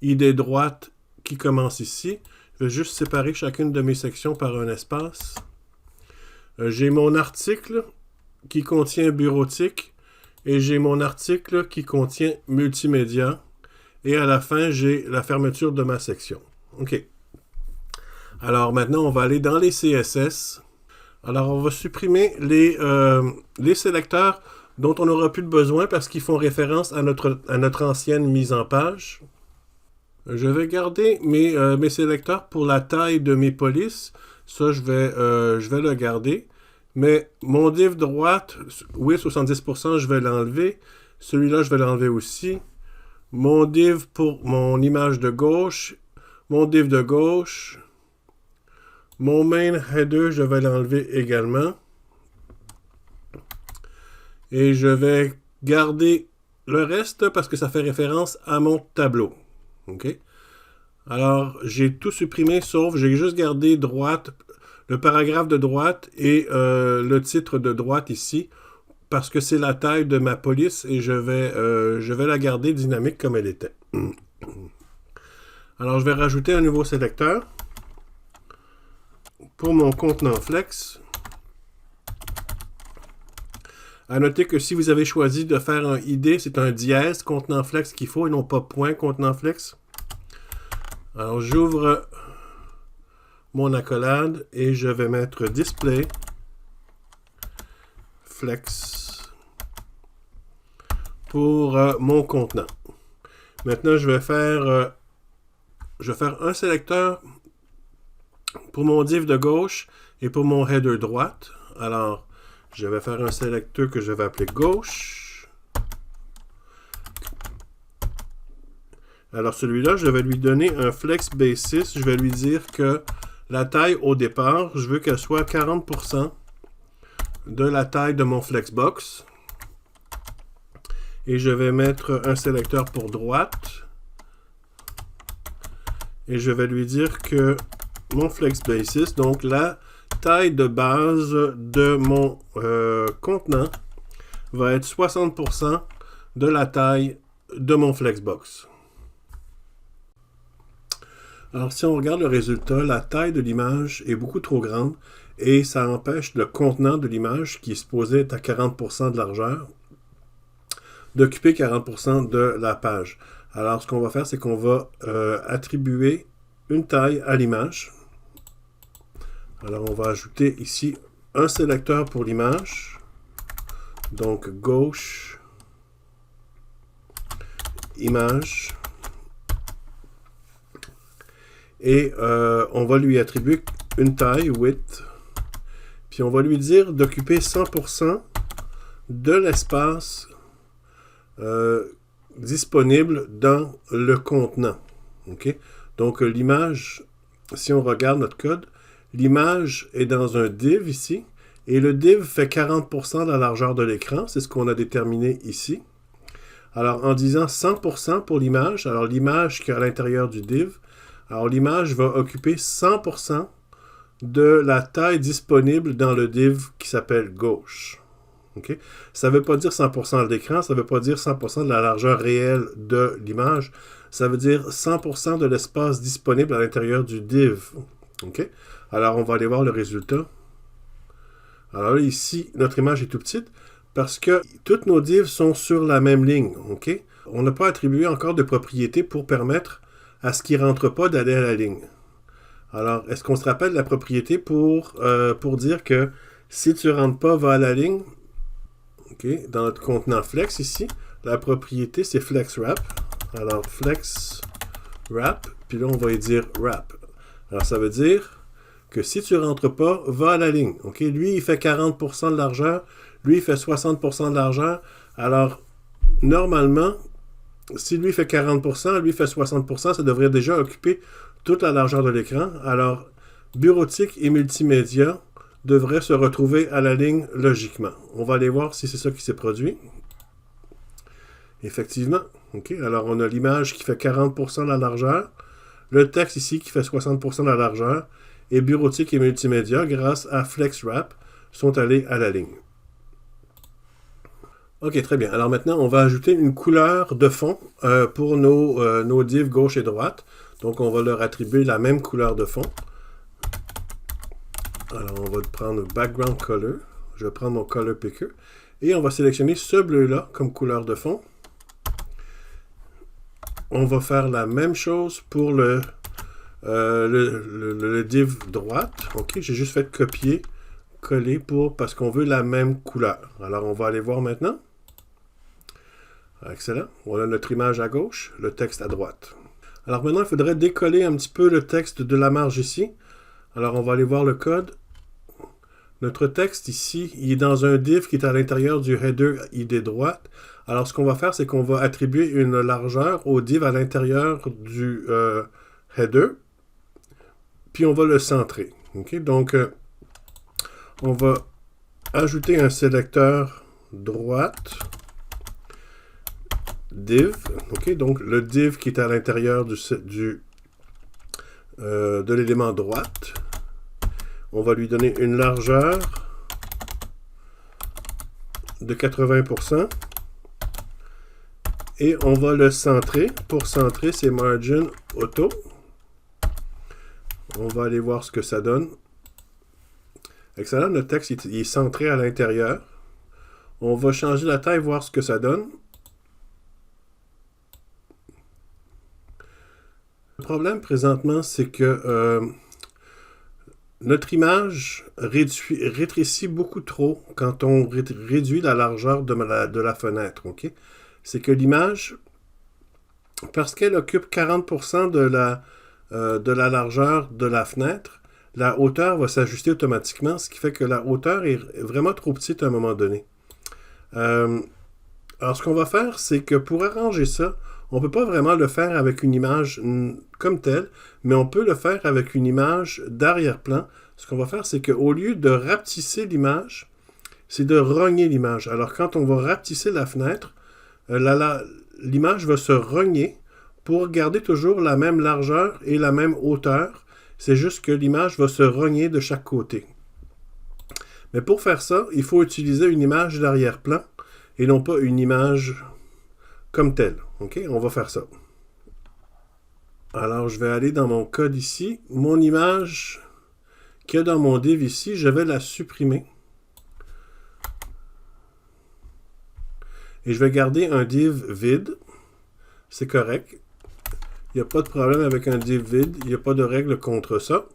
ID droite qui commence ici. Je vais juste séparer chacune de mes sections par un espace. J'ai mon article qui contient bureautique et j'ai mon article qui contient multimédia. Et à la fin, j'ai la fermeture de ma section. OK. Alors maintenant, on va aller dans les CSS. Alors, on va supprimer les sélecteurs dont on n'aura plus de besoin parce qu'ils font référence à notre ancienne mise en page. Je vais garder mes sélecteurs pour la taille de mes polices. Ça, je vais le garder. Mais mon div droite, oui, 70%, je vais l'enlever. Celui-là, je vais l'enlever aussi. Mon div pour mon image de gauche. Mon div de gauche. Mon main header, je vais l'enlever également. Et je vais garder Le reste, parce que ça fait référence à mon tableau. OK? Alors, j'ai tout supprimé, sauf j'ai juste gardé droite, le paragraphe de droite et le titre de droite ici, parce que c'est la taille de ma police et je vais la garder dynamique comme elle était. Alors, je vais rajouter un nouveau sélecteur pour mon contenant flex. À noter que si vous avez choisi de faire un ID, c'est un dièse contenant flex qu'il faut et non pas point contenant flex. Alors, j'ouvre mon accolade et je vais mettre display flex pour mon contenant. Maintenant, je vais faire un sélecteur pour mon div de gauche et pour mon header droite. Alors, je vais faire un sélecteur que je vais appeler gauche. Alors, celui-là, je vais lui donner un flex basis. Je vais lui dire que la taille au départ, je veux qu'elle soit 40% de la taille de mon flexbox. Et je vais mettre un sélecteur pour droite. Et je vais lui dire que mon flex basis, donc la taille de base de mon contenant, va être 60% de la taille de mon flexbox. Alors, si on regarde le résultat, la taille de l'image est beaucoup trop grande et ça empêche le contenant de l'image, qui est supposé être à 40% de largeur, d'occuper 40% de la page. Alors, ce qu'on va faire, c'est qu'on va attribuer une taille à l'image. Alors, on va ajouter ici un sélecteur pour l'image. Donc, gauche, image. Et on va lui attribuer une taille, width. Puis, on va lui dire d'occuper 100% de l'espace disponible dans le contenant. Okay? Donc, l'image, si on regarde notre code, l'image est dans un div ici, et le div fait 40% de la largeur de l'écran, c'est ce qu'on a déterminé ici. Alors, en disant 100% pour l'image, alors l'image qui est à l'intérieur du div, alors l'image va occuper 100% de la taille disponible dans le div qui s'appelle gauche. Okay? Ça ne veut pas dire 100% de l'écran, ça ne veut pas dire 100% de la largeur réelle de l'image, ça veut dire 100% de l'espace disponible à l'intérieur du div. Okay? Alors, on va aller voir le résultat. Alors là, ici, notre image est tout petite parce que toutes nos divs sont sur la même ligne. Okay? On n'a pas attribué encore de propriété pour permettre à ce qui ne rentre pas d'aller à la ligne. Alors, est-ce qu'on se rappelle la propriété pour dire que si tu ne rentres pas, va à la ligne? Okay? Dans notre contenant flex ici, la propriété, c'est flex wrap. Alors, flex wrap, puis là, on va y dire wrap. Alors, ça veut dire que si tu ne rentres pas, va à la ligne. Okay? Lui, il fait 40% de largeur. Lui, il fait 60% de largeur. Alors, normalement, si lui fait 40%, lui fait 60%, ça devrait déjà occuper toute la largeur de l'écran. Alors, bureautique et multimédia devraient se retrouver à la ligne logiquement. On va aller voir si c'est ça qui s'est produit. Effectivement. Okay? Alors, on a l'image qui fait 40% de la largeur. Le texte ici qui fait 60% de la largeur. Et bureautique et multimédia, grâce à FlexWrap, sont allés à la ligne. Ok, très bien. Alors maintenant, on va ajouter une couleur de fond pour nos divs gauche et droite. Donc, on va leur attribuer la même couleur de fond. Alors, on va prendre Background Color. Je vais prendre mon Color Picker. Et on va sélectionner ce bleu-là comme couleur de fond. On va faire la même chose pour le div droite. Ok, j'ai juste fait copier, coller parce qu'on veut la même couleur. Alors, on va aller voir maintenant. Excellent. On a notre image à gauche, le texte à droite. Alors maintenant, il faudrait décoller un petit peu le texte de la marge ici. Alors, on va aller voir le code. Notre texte ici, il est dans un div qui est à l'intérieur du header ID droite. Alors, ce qu'on va faire, c'est qu'on va attribuer une largeur au div à l'intérieur du header. Puis, on va le centrer. Okay? Donc, on va ajouter un sélecteur droite. div. OK, donc le div qui est à l'intérieur de l'élément droite. On va lui donner une largeur de 80%. Et on va le centrer. Pour centrer, c'est Margin Auto. On va aller voir ce que ça donne. Excellent, notre texte il est centré à l'intérieur. On va changer la taille, voir ce que ça donne. Le problème présentement, c'est que notre image rétrécit beaucoup trop quand on réduit la largeur de la fenêtre. Okay? C'est que l'image, parce qu'elle occupe 40% de la largeur de la fenêtre, la hauteur va s'ajuster automatiquement, ce qui fait que la hauteur est vraiment trop petite à un moment donné. Alors, ce qu'on va faire, c'est que pour arranger ça, on ne peut pas vraiment le faire avec une image comme telle, mais on peut le faire avec une image d'arrière-plan. Ce qu'on va faire, c'est qu'au lieu de rapetisser l'image, c'est de rogner l'image. Alors, quand on va rapetisser la fenêtre, l'image va se rogner pour garder toujours la même largeur et la même hauteur. C'est juste que l'image va se rogner de chaque côté. Mais pour faire ça, il faut utiliser une image d'arrière-plan et non pas une image comme telle. OK? On va faire ça. Alors, je vais aller dans mon code ici. Mon image qu'il y a dans mon div ici, je vais la supprimer. Et je vais garder un div vide. C'est correct. Il n'y a pas de problème avec un div vide. Il n'y a pas de règle contre ça.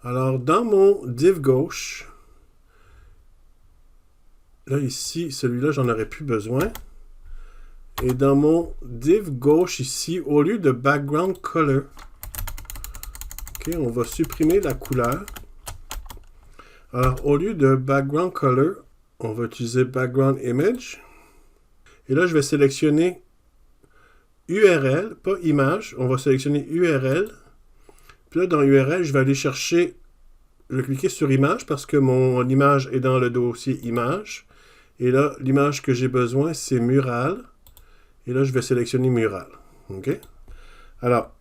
Alors, dans mon div gauche, là, ici, celui-là, j'en aurais plus besoin. Et dans mon div gauche, ici, au lieu de background color, okay, on va supprimer la couleur. Alors, au lieu de background color, on va utiliser background image. Et là, je vais sélectionner URL, pas image. On va sélectionner URL. Puis là, dans URL, je vais aller chercher, je vais cliquer sur image parce que mon image est dans le dossier image. Et là, l'image que j'ai besoin, c'est mural. Et là, je vais sélectionner mural. OK? Alors,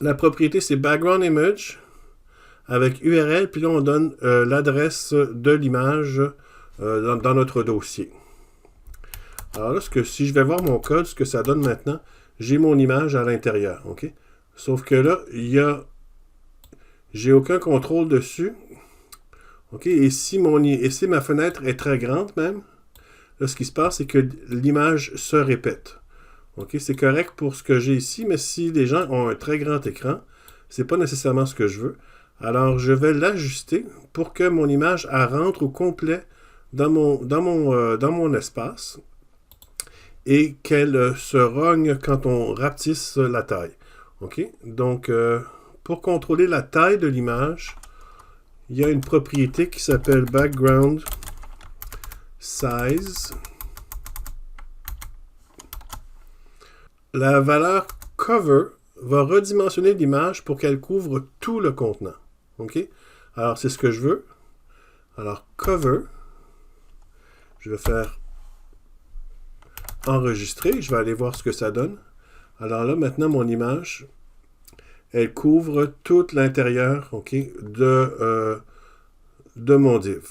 la propriété, c'est background image avec URL. Puis là, on donne l'adresse de l'image dans notre dossier. Alors là, si je vais voir mon code, ce que ça donne maintenant, j'ai mon image à l'intérieur. OK? Sauf que là, j'ai aucun contrôle dessus. OK? Et si ma fenêtre est très grande même, là, ce qui se passe, c'est que l'image se répète. OK? C'est correct pour ce que j'ai ici, mais si les gens ont un très grand écran, c'est pas nécessairement ce que je veux. Alors, je vais l'ajuster pour que mon image rentre au complet dans mon espace et qu'elle se rogne quand on rapetisse la taille. OK? Donc, pour contrôler la taille de l'image, il y a une propriété qui s'appelle background size. La valeur cover va redimensionner l'image pour qu'elle couvre tout le contenant. OK? Alors, c'est ce que je veux. Alors, cover. Je vais faire enregistrer. Je vais aller voir ce que ça donne. Alors là, maintenant, mon image, elle couvre tout l'intérieur, OK, de mon div.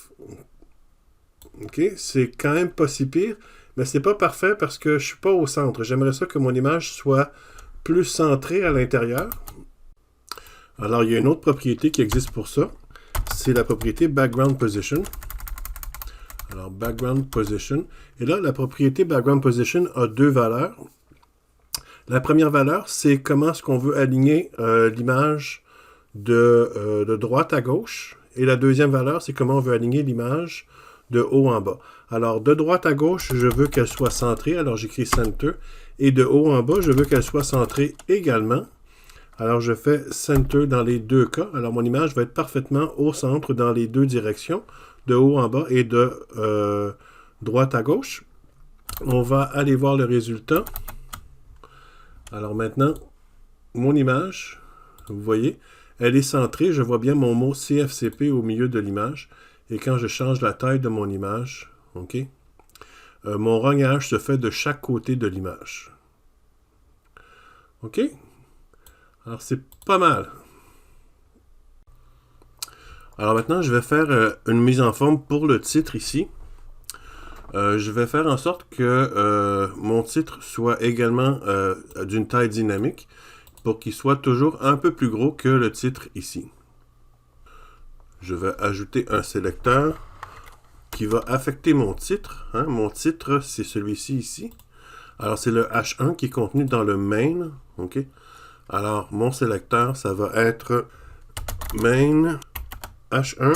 OK? C'est quand même pas si pire, mais c'est pas parfait parce que je suis pas au centre. J'aimerais ça que mon image soit plus centrée à l'intérieur. Alors, il y a une autre propriété qui existe pour ça. C'est la propriété background position. Alors, background position. Et là, la propriété background position a deux valeurs. La première valeur, c'est comment est-ce qu'on veut aligner l'image de droite à gauche. Et la deuxième valeur, c'est comment on veut aligner l'image de haut en bas. Alors, de droite à gauche, je veux qu'elle soit centrée. Alors, j'écris center. Et de haut en bas, je veux qu'elle soit centrée également. Alors, je fais center dans les deux cas. Alors, mon image va être parfaitement au centre dans les deux directions, de haut en bas et de droite à gauche. On va aller voir le résultat. Alors maintenant, mon image, vous voyez, elle est centrée. Je vois bien mon mot CFCP au milieu de l'image. Et quand je change la taille de mon image, OK? mon rognage se fait de chaque côté de l'image. OK? Alors, c'est pas mal. Alors maintenant, je vais faire une mise en forme pour le titre ici. Je vais faire en sorte que mon titre soit également d'une taille dynamique pour qu'il soit toujours un peu plus gros que le titre ici. Je vais ajouter un sélecteur qui va affecter mon titre. Hein. Mon titre, c'est celui-ci ici. Alors, c'est le H1 qui est contenu dans le main. OK? Alors, mon sélecteur, ça va être main H1.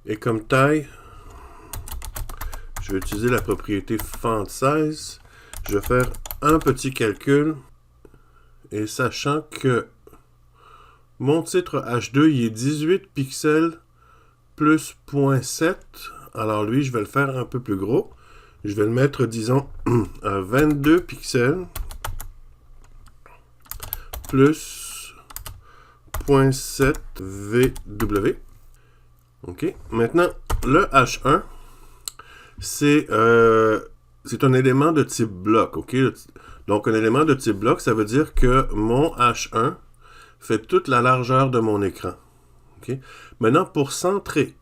Et comme taille, je vais utiliser la propriété font size. Je vais faire un petit calcul. Et sachant que mon titre H2, il est 18 pixels plus 0.7. Alors lui, je vais le faire un peu plus gros. Je vais le mettre, disons, à 22 pixels plus 0.7 VW. OK. Maintenant, le H1, c'est un élément de type bloc. OK. Donc, un élément de type bloc, ça veut dire que mon H1 fait toute la largeur de mon écran. Okay? Maintenant, pour centrer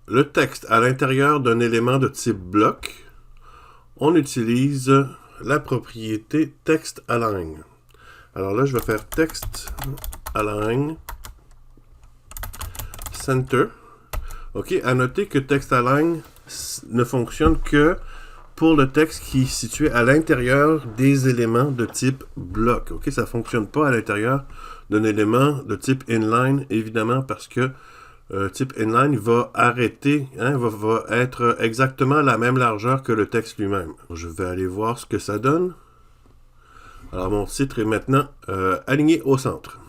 le texte à l'intérieur d'un élément de type bloc, on utilise la propriété text align. Alors là, je vais faire text align center. OK, à noter que text align ne fonctionne que pour le texte qui est situé à l'intérieur des éléments de type bloc. OK, ça ne fonctionne pas à l'intérieur d'un élément de type inline, évidemment, parce que type inline va arrêter, hein, va être exactement la même largeur que le texte lui-même. Je vais aller voir ce que ça donne. Alors, mon titre est maintenant aligné au centre.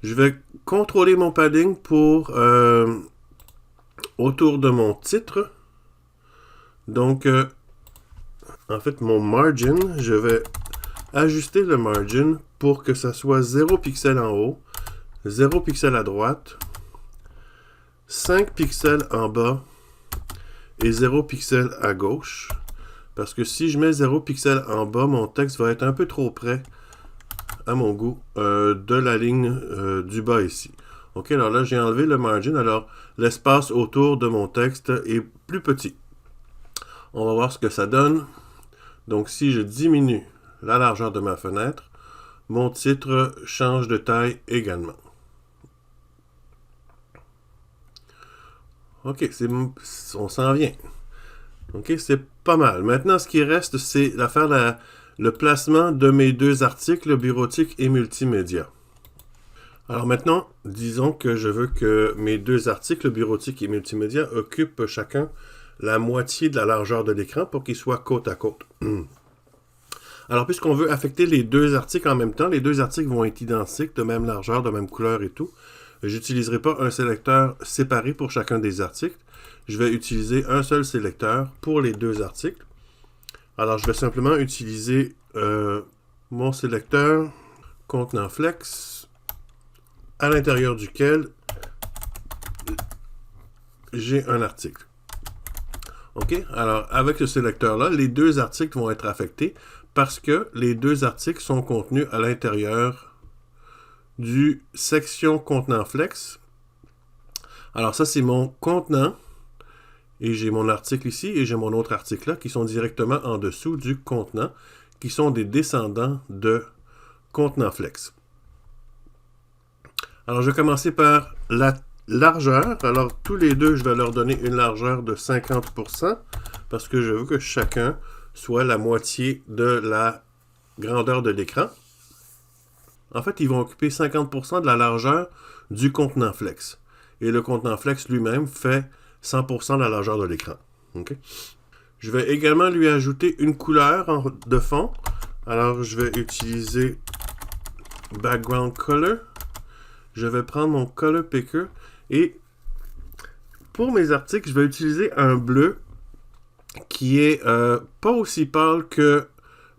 Je vais contrôler mon padding pour autour de mon titre. Donc, en fait, mon margin, je vais ajuster le margin pour que ça soit 0 pixels en haut, 0 pixels à droite, 5 pixels en bas et 0 pixels à gauche. Parce que si je mets 0 pixels en bas, mon texte va être un peu trop près, à mon goût, de la ligne du bas ici. OK, alors là, j'ai enlevé le margin. Alors, l'espace autour de mon texte est plus petit. On va voir ce que ça donne. Donc, si je diminue la largeur de ma fenêtre, mon titre change de taille également. OK, on s'en vient. OK, c'est pas mal. Maintenant, ce qui reste, c'est faire le placement de mes deux articles, bureautique et multimédia. Alors maintenant, disons que je veux que mes deux articles, bureautique et multimédia, occupent chacun la moitié de la largeur de l'écran pour qu'ils soient côte à côte. Alors, puisqu'on veut affecter les deux articles en même temps, les deux articles vont être identiques, de même largeur, de même couleur et tout. Je n'utiliserai pas un sélecteur séparé pour chacun des articles. Je vais utiliser un seul sélecteur pour les deux articles. Alors, je vais simplement utiliser mon sélecteur contenant flex, à l'intérieur duquel j'ai un article. OK? Alors, avec ce sélecteur-là, les deux articles vont être affectés parce que les deux articles sont contenus à l'intérieur du section contenant flex. Alors, ça, c'est mon contenant. Et j'ai mon article ici et j'ai mon autre article là qui sont directement en dessous du contenant, qui sont des descendants de contenant flex. Alors, je vais commencer par la largeur. Alors, tous les deux, je vais leur donner une largeur de 50% parce que je veux que chacun soit la moitié de la grandeur de l'écran. En fait, ils vont occuper 50% de la largeur du contenant flex. Et le contenant flex lui-même fait 100% de la largeur de l'écran. Okay? Je vais également lui ajouter une couleur de fond. Alors, je vais utiliser Background Color. Je vais prendre mon Color Picker et pour mes articles, je vais utiliser un bleu qui est pas aussi pâle que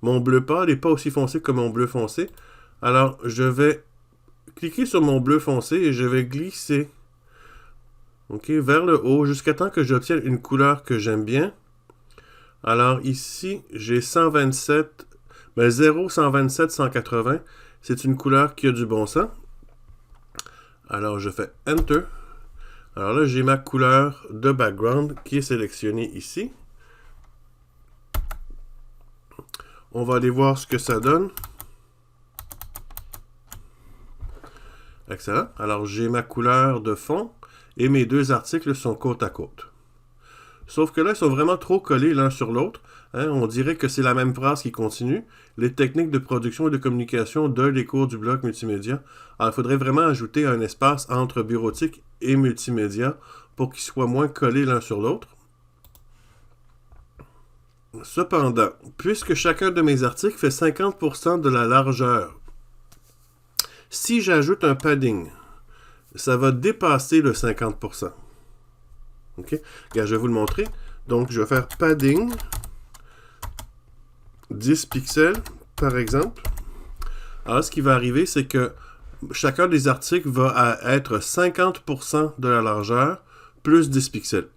mon bleu pâle et pas aussi foncé que mon bleu foncé. Alors, je vais cliquer sur mon bleu foncé et je vais glisser OK, vers le haut, jusqu'à temps que j'obtienne une couleur que j'aime bien. Alors ici, j'ai 127, 0, 127, 180. C'est une couleur qui a du bon sens. Alors je fais Enter. Alors là, j'ai ma couleur de background qui est sélectionnée ici. On va aller voir ce que ça donne. Excellent. Alors j'ai ma couleur de fond et mes deux articles sont côte à côte. Sauf que là, ils sont vraiment trop collés l'un sur l'autre. Hein, on dirait que c'est la même phrase qui continue. Les techniques de production et de communication de les cours du bloc multimédia. Alors, il faudrait vraiment ajouter un espace entre bureautique et multimédia pour qu'ils soient moins collés l'un sur l'autre. Cependant, puisque chacun de mes articles fait 50% de la largeur, si j'ajoute un padding, ça va dépasser le 50%. OK? Regarde, je vais vous le montrer. Donc, je vais faire padding 10 pixels, par exemple. Alors, ce qui va arriver, c'est que chacun des articles va être 50% de la largeur plus 10 pixels.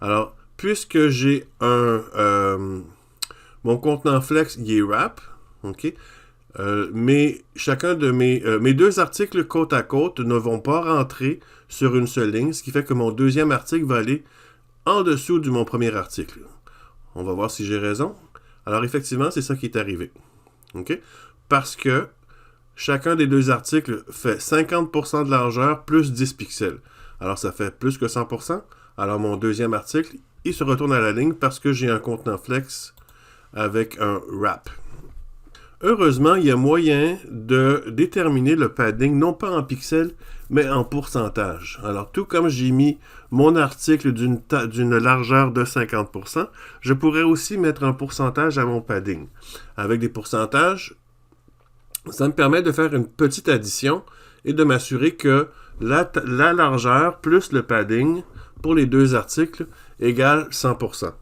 Alors, puisque j'ai mon contenant flex, il est wrap, OK? Mais chacun de mes deux articles côte à côte ne vont pas rentrer sur une seule ligne, ce qui fait que mon deuxième article va aller en dessous de mon premier article. On va voir si j'ai raison. Alors effectivement, c'est ça qui est arrivé. OK? Parce que chacun des deux articles fait 50% de largeur plus 10 pixels. Alors ça fait plus que 100%. Alors mon deuxième article, il se retourne à la ligne parce que j'ai un contenant flex avec un wrap. Heureusement, il y a moyen de déterminer le padding, non pas en pixels, mais en pourcentage. Alors, tout comme j'ai mis mon article d'une largeur de 50%, je pourrais aussi mettre un pourcentage à mon padding. Avec des pourcentages, ça me permet de faire une petite addition et de m'assurer que la largeur plus le padding pour les deux articles égale 100%.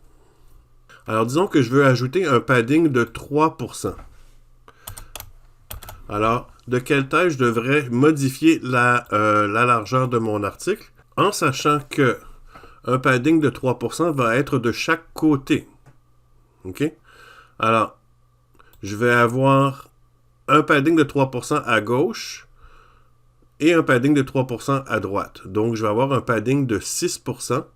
Alors, disons que je veux ajouter un padding de 3%. Alors, de quelle taille je devrais modifier la largeur de mon article en sachant que un padding de 3% va être de chaque côté. OK? Alors, je vais avoir un padding de 3% à gauche et un padding de 3% à droite. Donc, je vais avoir un padding de 6%,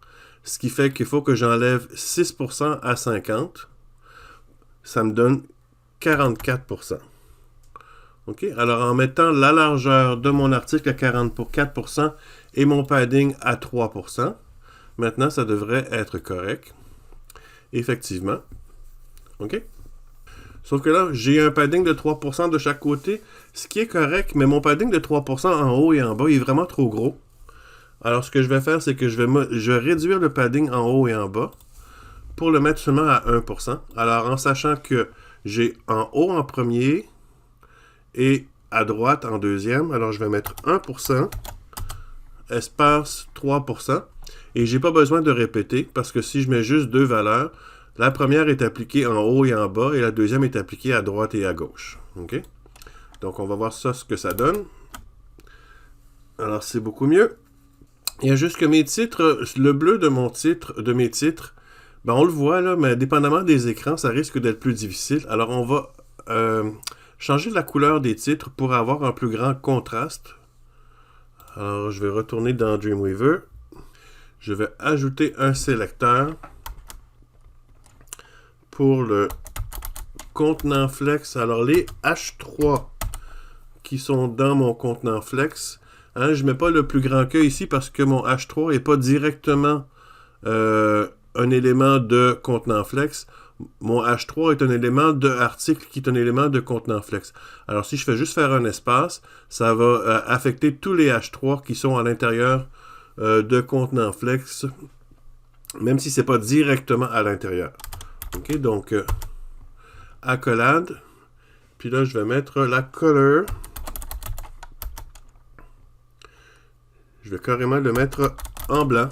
ce qui fait qu'il faut que j'enlève 6% à 50. Ça me donne 44%. OK? Alors, en mettant la largeur de mon article à 44% et mon padding à 3%, maintenant, ça devrait être correct. Effectivement. OK? Sauf que là, j'ai un padding de 3% de chaque côté, ce qui est correct, mais mon padding de 3% en haut et en bas, il est vraiment trop gros. Alors, ce que je vais faire, c'est que je vais réduire le padding en haut et en bas pour le mettre seulement à 1%. Alors, en sachant que j'ai en haut en premier et à droite en deuxième, alors je vais mettre 1%, espace 3%, et j'ai pas besoin de répéter, parce que si je mets juste deux valeurs, la première est appliquée en haut et en bas, et la deuxième est appliquée à droite et à gauche. OK? Donc, on va voir ça, ce que ça donne. Alors, c'est beaucoup mieux. Il y a juste que mes titres, le bleu de mes titres, ben on le voit là, mais dépendamment des écrans, ça risque d'être plus difficile. Alors, on va changer la couleur des titres pour avoir un plus grand contraste. Alors, je vais retourner dans Dreamweaver. Je vais ajouter un sélecteur pour le contenant flex. Alors, les H3 qui sont dans mon contenant flex, hein, je ne mets pas le plus grand que ici parce que mon H3 n'est pas directement un élément de contenant flex. Mon H3 est un élément de article qui est un élément de contenant flex. Alors, si je fais juste faire un espace, ça va affecter tous les H3 qui sont à l'intérieur de contenant flex, même si ce n'est pas directement à l'intérieur. OK, donc, accolade. Puis là, je vais mettre la color. Je vais carrément le mettre en blanc.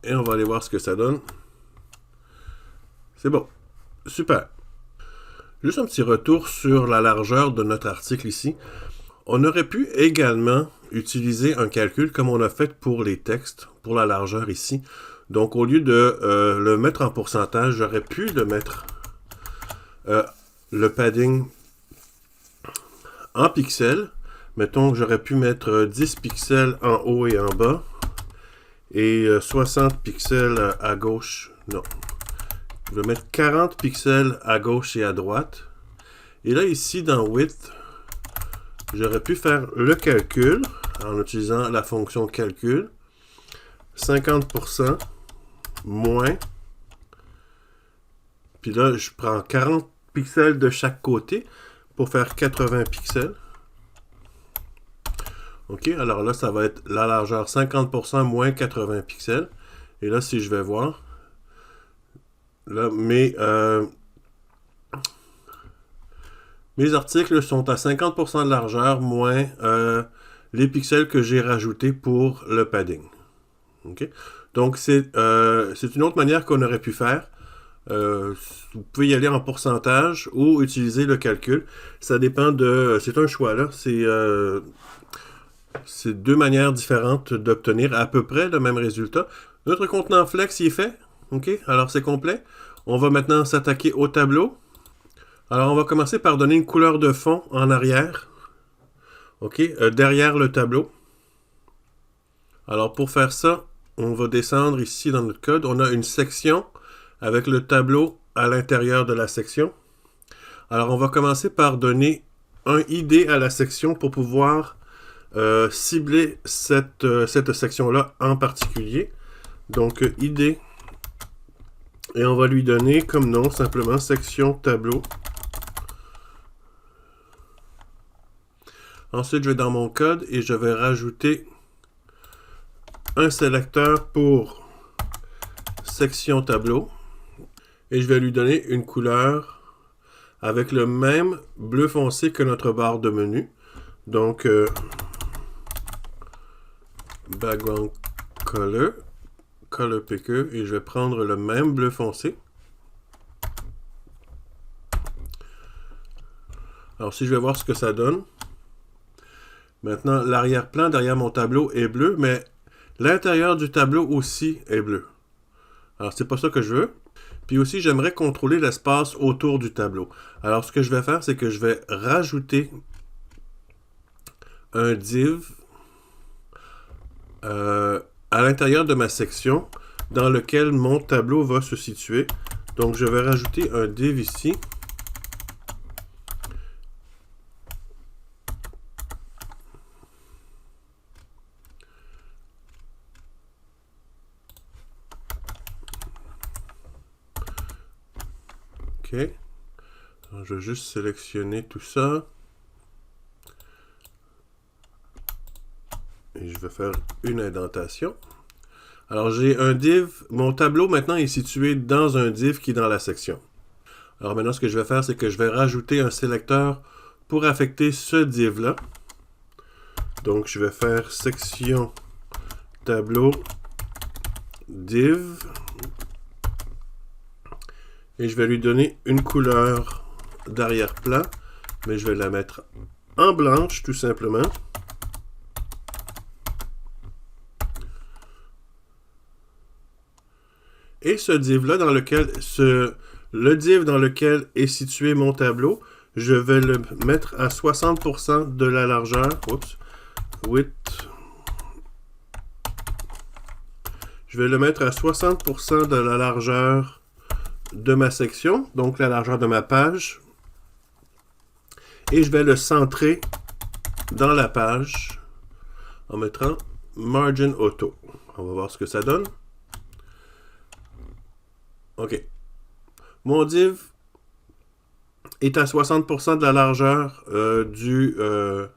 Et on va aller voir ce que ça donne. C'est bon. Super. Juste un petit retour sur la largeur de notre article ici. On aurait pu également utiliser un calcul comme on a fait pour les textes, pour la largeur ici. Donc, au lieu de le mettre en pourcentage, j'aurais pu le mettre le padding en pixels. Mettons que j'aurais pu mettre 10 pixels en haut et en bas et 60 pixels à gauche. Non. Je vais mettre 40 pixels à gauche et à droite. Et là, ici, dans Width, j'aurais pu faire le calcul en utilisant la fonction calcul. 50% moins. Puis là, je prends 40 pixels de chaque côté pour faire 80 pixels. OK, alors là, ça va être la largeur 50% moins 80 pixels. Et là, si je vais voir, là, mes articles sont à 50% de largeur moins les pixels que j'ai rajoutés pour le padding. Okay? Donc, c'est une autre manière qu'on aurait pu faire. Vous pouvez y aller en pourcentage ou utiliser le calcul. Ça dépend de... C'est un choix, là. C'est deux manières différentes d'obtenir à peu près le même résultat. Notre contenant flex, il est fait. OK? Alors, c'est complet. On va maintenant s'attaquer au tableau. Alors, on va commencer par donner une couleur de fond en arrière. OK? Derrière le tableau. Alors, pour faire ça, on va descendre ici dans notre code. On a une section avec le tableau à l'intérieur de la section. Alors, on va commencer par donner un ID à la section pour pouvoir cibler cette section-là en particulier. Donc, ID. Et on va lui donner comme nom simplement section tableau. Ensuite, je vais dans mon code et je vais rajouter un sélecteur pour section tableau. Et je vais lui donner une couleur avec le même bleu foncé que notre barre de menu. Donc, background color, color picker, et je vais prendre le même bleu foncé. Alors, si je vais voir ce que ça donne. Maintenant, l'arrière-plan derrière mon tableau est bleu, mais l'intérieur du tableau aussi est bleu. Alors, c'est pas ça que je veux. Puis aussi, j'aimerais contrôler l'espace autour du tableau. Alors, ce que je vais faire, c'est que je vais rajouter un div à l'intérieur de ma section dans lequel mon tableau va se situer. Donc, je vais rajouter un div ici. OK. Alors, je vais juste sélectionner tout ça. Et je vais faire une indentation. Alors, j'ai un div. Mon tableau, maintenant, est situé dans un div qui est dans la section. Alors, maintenant, ce que je vais faire, c'est que je vais rajouter un sélecteur pour affecter ce div-là. Donc, je vais faire section tableau div. Et je vais lui donner une couleur d'arrière-plan. Mais je vais la mettre en blanche, tout simplement. Et ce div-là, dans lequel le div dans lequel est situé mon tableau, je vais le mettre à 60% de la largeur. Oups. Width. Je vais le mettre à 60% de la largeur de ma section, donc la largeur de ma page. Et je vais le centrer dans la page en mettant Margin Auto. On va voir ce que ça donne. OK. Mon div est à 60% de la largeur de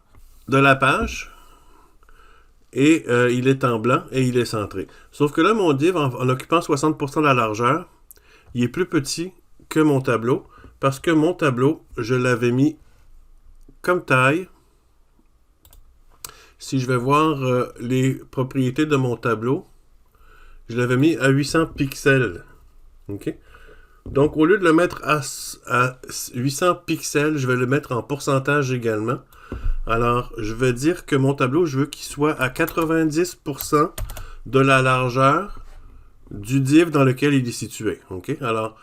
la page. Et il est en blanc et il est centré. Sauf que là, mon div, en occupant 60% de la largeur, il est plus petit que mon tableau. Parce que mon tableau, je l'avais mis comme taille. Si je vais voir les propriétés de mon tableau, je l'avais mis à 800 pixels. OK? Donc, au lieu de le mettre à 800 pixels, je vais le mettre en pourcentage également. Alors, je vais dire que mon tableau, je veux qu'il soit à 90% de la largeur du div dans lequel il est situé. OK? Alors,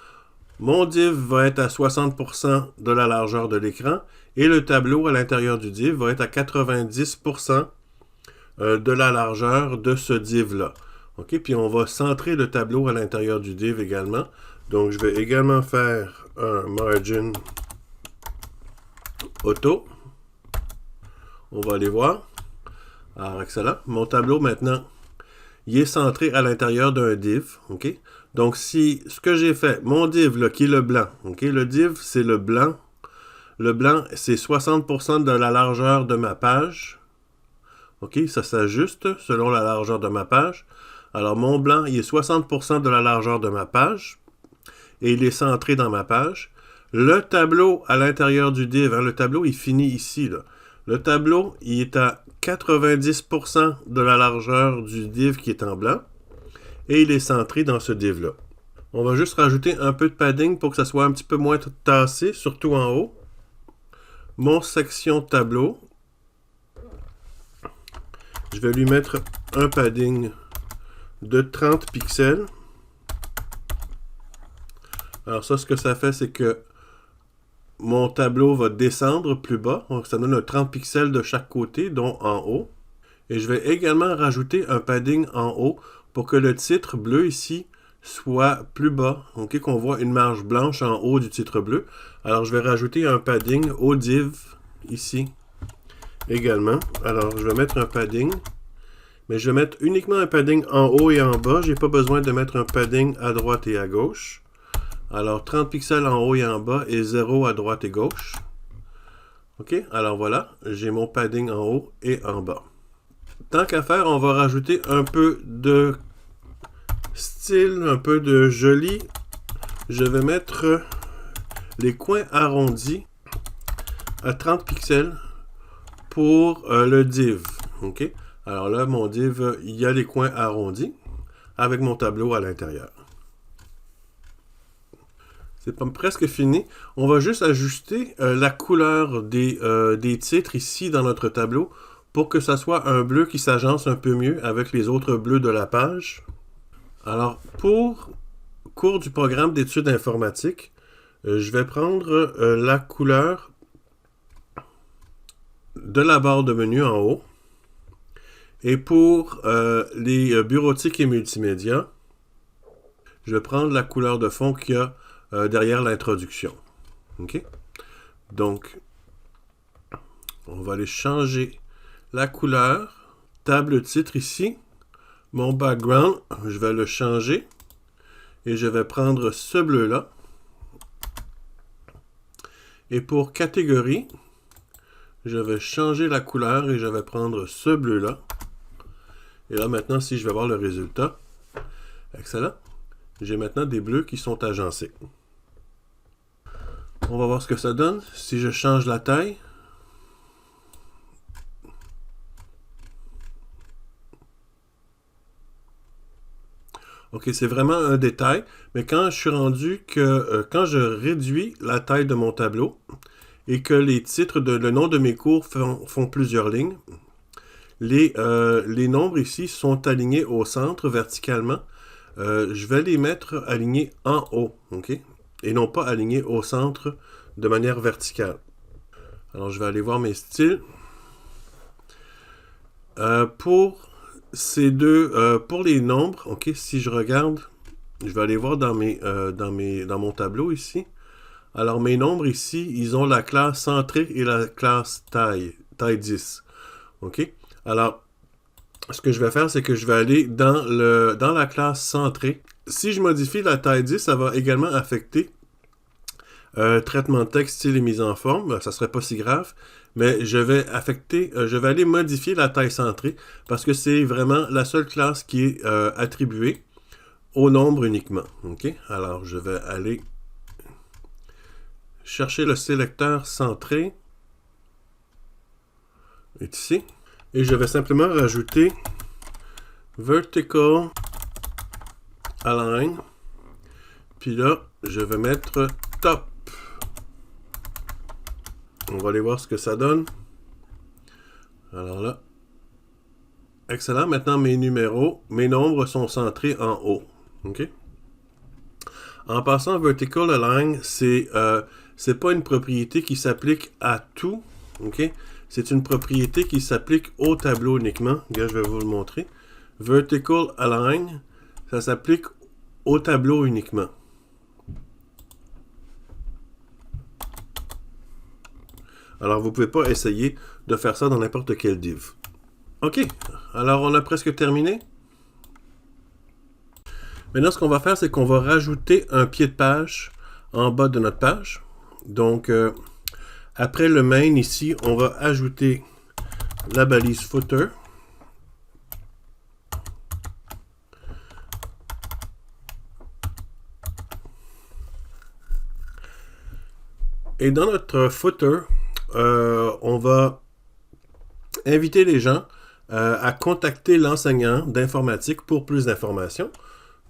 mon div va être à 60% de la largeur de l'écran et le tableau à l'intérieur du div va être à 90% de la largeur de ce div-là. OK? Puis on va centrer le tableau à l'intérieur du div également. Donc, je vais également faire un margin auto. On va aller voir. Alors, excellent. Mon tableau, maintenant, il est centré à l'intérieur d'un div. OK? Donc, si ce que j'ai fait, mon div, là, qui est le blanc. OK? Le div, c'est le blanc. Le blanc, c'est 60% de la largeur de ma page. OK? Ça s'ajuste selon la largeur de ma page. Alors, mon blanc, il est 60% de la largeur de ma page. Et il est centré dans ma page. Le tableau à l'intérieur du div, hein, le tableau, il finit ici, là. Le tableau, il est à 90% de la largeur du div qui est en blanc. Et il est centré dans ce div-là. On va juste rajouter un peu de padding pour que ça soit un petit peu moins tassé, surtout en haut. Mon section tableau. Je vais lui mettre un padding de 30 pixels. Alors ça, ce que ça fait, c'est que mon tableau va descendre plus bas. Donc ça donne un 30 pixels de chaque côté, dont en haut. Et je vais également rajouter un padding en haut pour que le titre bleu ici soit plus bas. OK, qu'on voit une marge blanche en haut du titre bleu. Alors je vais rajouter un padding au div ici également. Alors je vais mettre un padding. Mais je vais mettre uniquement un padding en haut et en bas. Je n'ai pas besoin de mettre un padding à droite et à gauche. Alors 30 pixels en haut et en bas et 0 à droite et gauche. OK, alors voilà, j'ai mon padding en haut et en bas. Tant qu'à faire, on va rajouter un peu de style, un peu de joli. Je vais mettre les coins arrondis à 30 pixels pour le div. OK, alors là, mon div, il y a les coins arrondis avec mon tableau à l'intérieur. C'est presque fini. On va juste ajuster la couleur des titres ici dans notre tableau pour que ça soit un bleu qui s'agence un peu mieux avec les autres bleus de la page. Alors, pour cours du programme d'études informatiques, je vais prendre la couleur de la barre de menu en haut. Et pour les bureautiques et multimédia, je vais prendre la couleur de fond qu'il y a derrière l'introduction. OK? Donc, on va aller changer la couleur. Table titre ici. Mon background, je vais le changer. Et je vais prendre ce bleu-là. Et pour catégorie, je vais changer la couleur et je vais prendre ce bleu-là. Et là, maintenant, si je vais voir le résultat, excellent. J'ai maintenant des bleus qui sont agencés. On va voir ce que ça donne. Si je change la taille. OK, c'est vraiment un détail. Mais quand je suis rendu que quand je réduis la taille de mon tableau et que les titres, le nom de mes cours font plusieurs lignes, les nombres ici sont alignés au centre verticalement. Je vais les mettre alignés en haut, OK? Et non pas alignés au centre de manière verticale. Alors, je vais aller voir mes styles. Pour ces deux, pour les nombres, OK, si je regarde, je vais aller voir dans mon tableau ici. Alors, mes nombres ici, ils ont la classe centrée et la classe taille 10. OK? Alors, ce que je vais faire, c'est que je vais aller dans la classe centrée. Si je modifie la taille 10, ça va également affecter traitement de texte, style et mise en forme. Ça ne serait pas si grave. Mais je vais aller modifier la taille centrée parce que c'est vraiment la seule classe qui est attribuée au nombre uniquement. OK? Alors, je vais aller chercher le sélecteur centré. Est ici. Et je vais simplement rajouter Vertical Align. Puis là, je vais mettre Top. On va aller voir ce que ça donne. Alors là, excellent. Maintenant, mes nombres sont centrés en haut. OK? En passant, Vertical Align, c'est pas une propriété qui s'applique à tout. OK? C'est une propriété qui s'applique au tableau uniquement. Regarde, je vais vous le montrer. Vertical Align, ça s'applique au tableau uniquement. Alors, vous ne pouvez pas essayer de faire ça dans n'importe quel div. OK, alors on a presque terminé. Maintenant, ce qu'on va faire, c'est qu'on va rajouter un pied de page en bas de notre page. Donc, après le main ici, on va ajouter la balise footer. Et dans notre footer, on va inviter les gens à contacter l'enseignant d'informatique pour plus d'informations.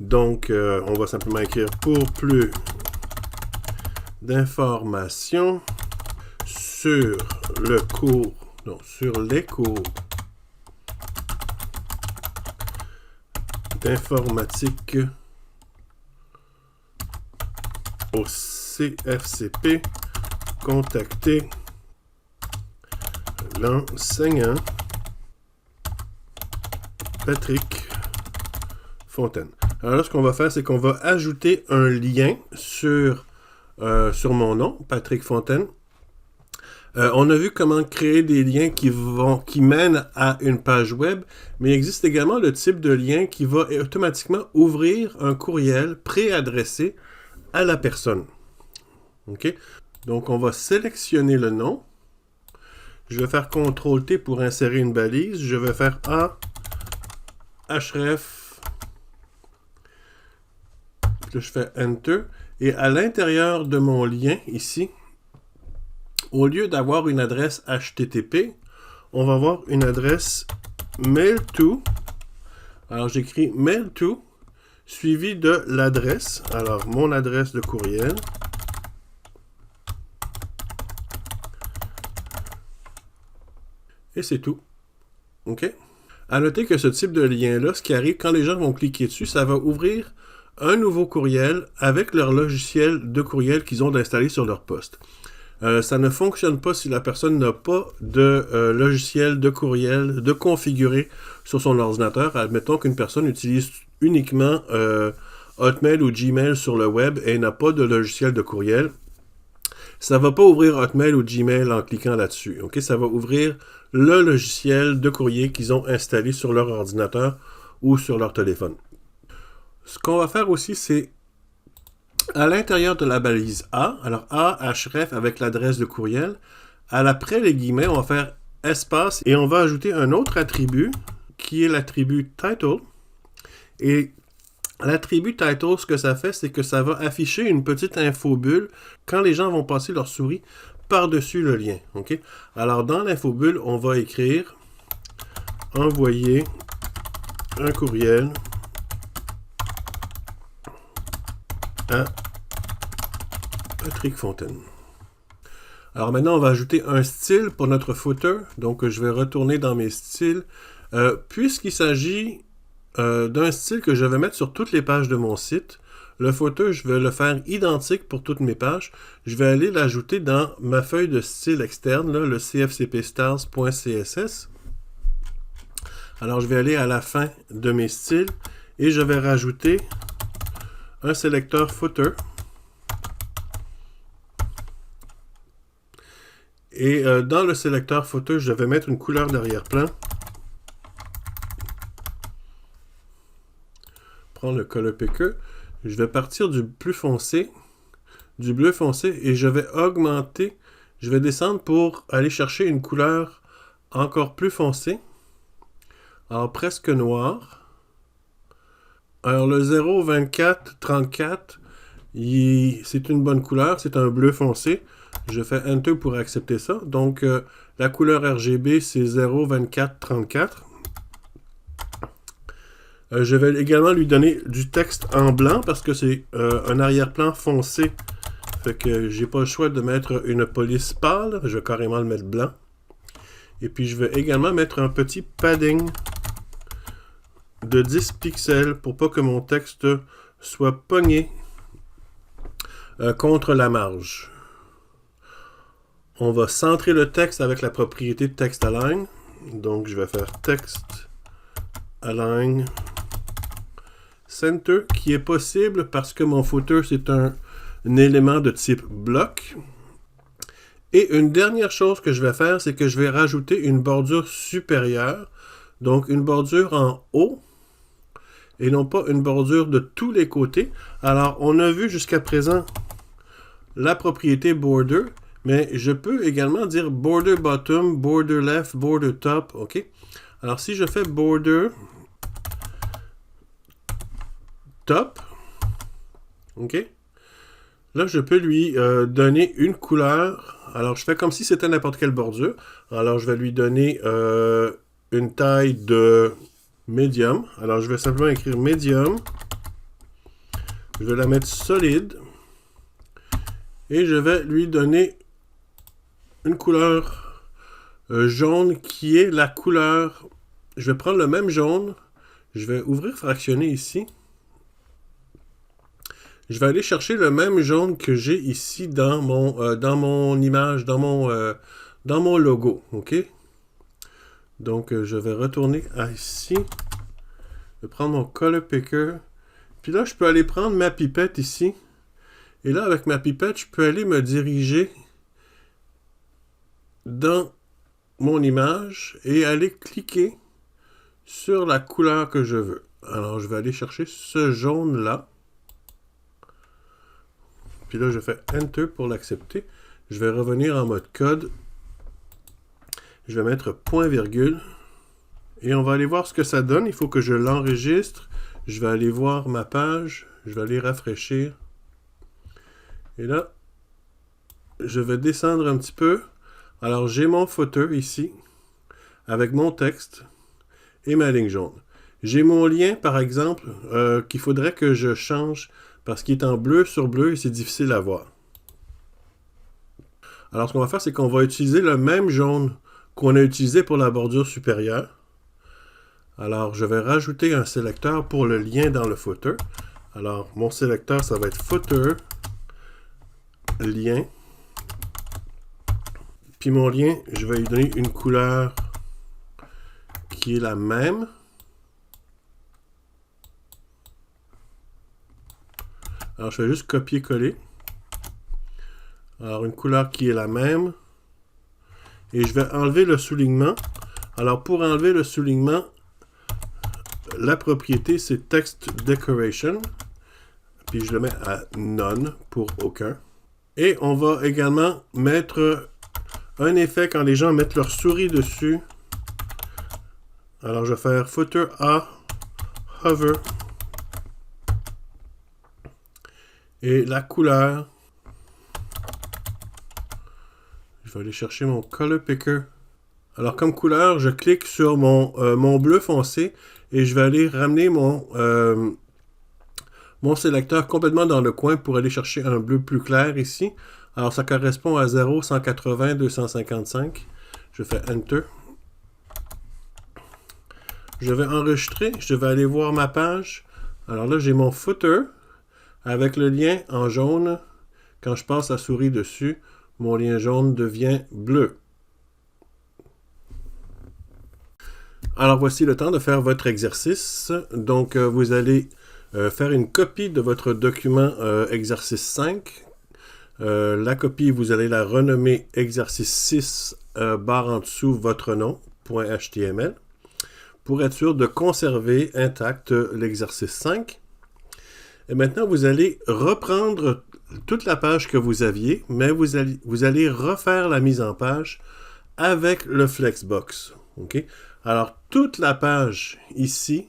Donc, on va simplement écrire pour plus d'informations sur le cours, non, sur les cours d'informatique au CFCP, contactez l'enseignant Patrick Fontaine. Alors là, ce qu'on va faire, c'est qu'on va ajouter un lien sur mon nom, Patrick Fontaine. On a vu comment créer des liens qui mènent à une page web, mais il existe également le type de lien qui va automatiquement ouvrir un courriel préadressé à la personne. OK? Donc, on va sélectionner le nom. Je vais faire CTRL-T pour insérer une balise. Je vais faire A, href. Là, je fais Enter. Et à l'intérieur de mon lien, ici, au lieu d'avoir une adresse HTTP, on va avoir une adresse mail-to. Alors, j'écris mail-to, suivi de l'adresse. Alors, mon adresse de courriel. Et c'est tout. OK? À noter que ce type de lien-là, ce qui arrive quand les gens vont cliquer dessus, ça va ouvrir un nouveau courriel avec leur logiciel de courriel qu'ils ont installé sur leur poste. Ça ne fonctionne pas si la personne n'a pas de logiciel de courriel de configuré sur son ordinateur. Admettons qu'une personne utilise uniquement Hotmail ou Gmail sur le web et n'a pas de logiciel de courriel. Ça ne va pas ouvrir Hotmail ou Gmail en cliquant là-dessus. Okay? Ça va ouvrir le logiciel de courrier qu'ils ont installé sur leur ordinateur ou sur leur téléphone. Ce qu'on va faire aussi, c'est à l'intérieur de la balise A, alors A, href avec l'adresse de courriel, après les guillemets, on va faire espace et on va ajouter un autre attribut qui est l'attribut title. Et l'attribut title, ce que ça fait, c'est que ça va afficher une petite infobulle quand les gens vont passer leur souris par-dessus le lien. Okay? Alors, dans l'infobulle, on va écrire envoyer un courriel à Patrick Fontaine. Alors maintenant, on va ajouter un style pour notre footer. Donc, je vais retourner dans mes styles. Puisqu'il s'agit d'un style que je vais mettre sur toutes les pages de mon site, le footer, je vais le faire identique pour toutes mes pages. Je vais aller l'ajouter dans ma feuille de style externe, là, le cfcpstyles.css. Alors, je vais aller à la fin de mes styles et je vais rajouter un sélecteur footer. Et dans le sélecteur footer, je vais mettre une couleur d'arrière-plan. Prends le color picker. Je vais partir du plus foncé, du bleu foncé, et je vais augmenter, je vais descendre pour aller chercher une couleur encore plus foncée. Alors presque noir. Alors le 0,24,34, c'est une bonne couleur, c'est un bleu foncé. Je fais Enter pour accepter ça. Donc la couleur RGB c'est 0,24,34. Je vais également lui donner du texte en blanc parce que c'est un arrière-plan foncé. Fait que j'ai pas le choix de mettre une police pâle. Je vais carrément le mettre blanc. Et puis je vais également mettre un petit padding de 10 pixels pour pas que mon texte soit pogné contre la marge. On va centrer le texte avec la propriété text align. Donc je vais faire text align center, qui est possible parce que mon footer c'est un élément de type bloc. Et une dernière chose que je vais faire, c'est que je vais rajouter une bordure supérieure. Donc une bordure en haut et non pas une bordure de tous les côtés. Alors on a vu jusqu'à présent la propriété border, mais je peux également dire border bottom, border left, border top, ok? Alors si je fais border top, ok? Là, je peux lui donner une couleur. Alors, je fais comme si c'était n'importe quelle bordure. Alors, je vais lui donner une taille de medium. Alors, je vais simplement écrire medium. Je vais la mettre solide. Et je vais lui donner une couleur jaune qui est la couleur. Je vais prendre le même jaune. Je vais ouvrir fractionner ici. Je vais aller chercher le même jaune que j'ai ici dans mon image, dans mon logo. OK? Donc, je vais retourner à ici. Je vais prendre mon color picker. Puis là, je peux aller prendre ma pipette ici. Et là, avec ma pipette, je peux aller me diriger dans mon image et aller cliquer sur la couleur que je veux. Alors, je vais aller chercher ce jaune-là. Puis là, je fais Enter pour l'accepter. Je vais revenir en mode code. Je vais mettre point virgule. Et on va aller voir ce que ça donne. Il faut que je l'enregistre. Je vais aller voir ma page. Je vais aller rafraîchir. Et là, je vais descendre un petit peu. Alors, j'ai mon footer ici, avec mon texte et ma ligne jaune. J'ai mon lien, par exemple, qu'il faudrait que je change parce qu'il est en bleu sur bleu et c'est difficile à voir. Alors, ce qu'on va faire, c'est qu'on va utiliser le même jaune qu'on a utilisé pour la bordure supérieure. Alors, je vais rajouter un sélecteur pour le lien dans le footer. Alors, mon sélecteur, ça va être footer, lien. Puis mon lien, je vais lui donner une couleur qui est la même. Alors, je vais juste copier-coller. Alors, une couleur qui est la même. Et je vais enlever le soulignement. Alors, pour enlever le soulignement, la propriété, c'est Text Decoration. Puis, je le mets à None pour aucun. Et on va également mettre un effet quand les gens mettent leur souris dessus. Alors, je vais faire Footer A, Hover. Et la couleur, je vais aller chercher mon color picker. Alors comme couleur, je clique sur mon bleu foncé et je vais aller ramener mon sélecteur complètement dans le coin pour aller chercher un bleu plus clair ici. Alors ça correspond à 0, 180, 255. Je fais Enter. Je vais enregistrer, je vais aller voir ma page. Alors là, j'ai mon footer. Avec le lien en jaune, quand je passe la souris dessus, mon lien jaune devient bleu. Alors voici le temps de faire votre exercice. Donc vous allez faire une copie de votre document exercice 5. La copie, vous allez la renommer exercice 6 barre en dessous votre nom, .html, pour être sûr de conserver intact l'exercice 5. Et maintenant, vous allez reprendre toute la page que vous aviez, mais vous allez refaire la mise en page avec le Flexbox. OK? Alors, toute la page ici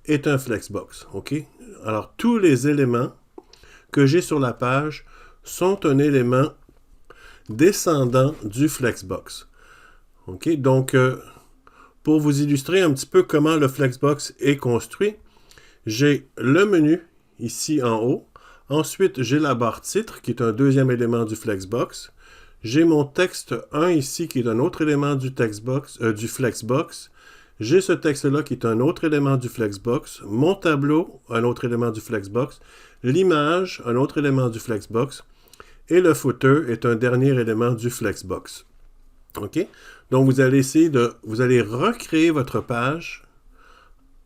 est un Flexbox. OK? Alors, tous les éléments que j'ai sur la page sont un élément descendant du Flexbox. OK? Donc, pour vous illustrer un petit peu comment le Flexbox est construit, j'ai le menu ici en haut. Ensuite, j'ai la barre titre, qui est un deuxième élément du Flexbox. J'ai mon texte 1 ici qui est un autre élément du textbox, du Flexbox. J'ai ce texte-là qui est un autre élément du Flexbox. Mon tableau, un autre élément du Flexbox. L'image, un autre élément du Flexbox. Et le footer est un dernier élément du Flexbox. OK? Donc, vous allez recréer votre page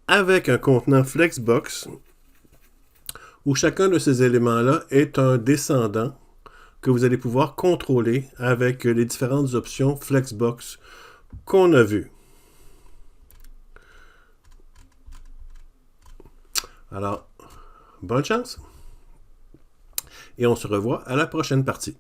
avec un contenant Flexbox où chacun de ces éléments-là est un descendant que vous allez pouvoir contrôler avec les différentes options Flexbox qu'on a vues. Alors, bonne chance et on se revoit à la prochaine partie.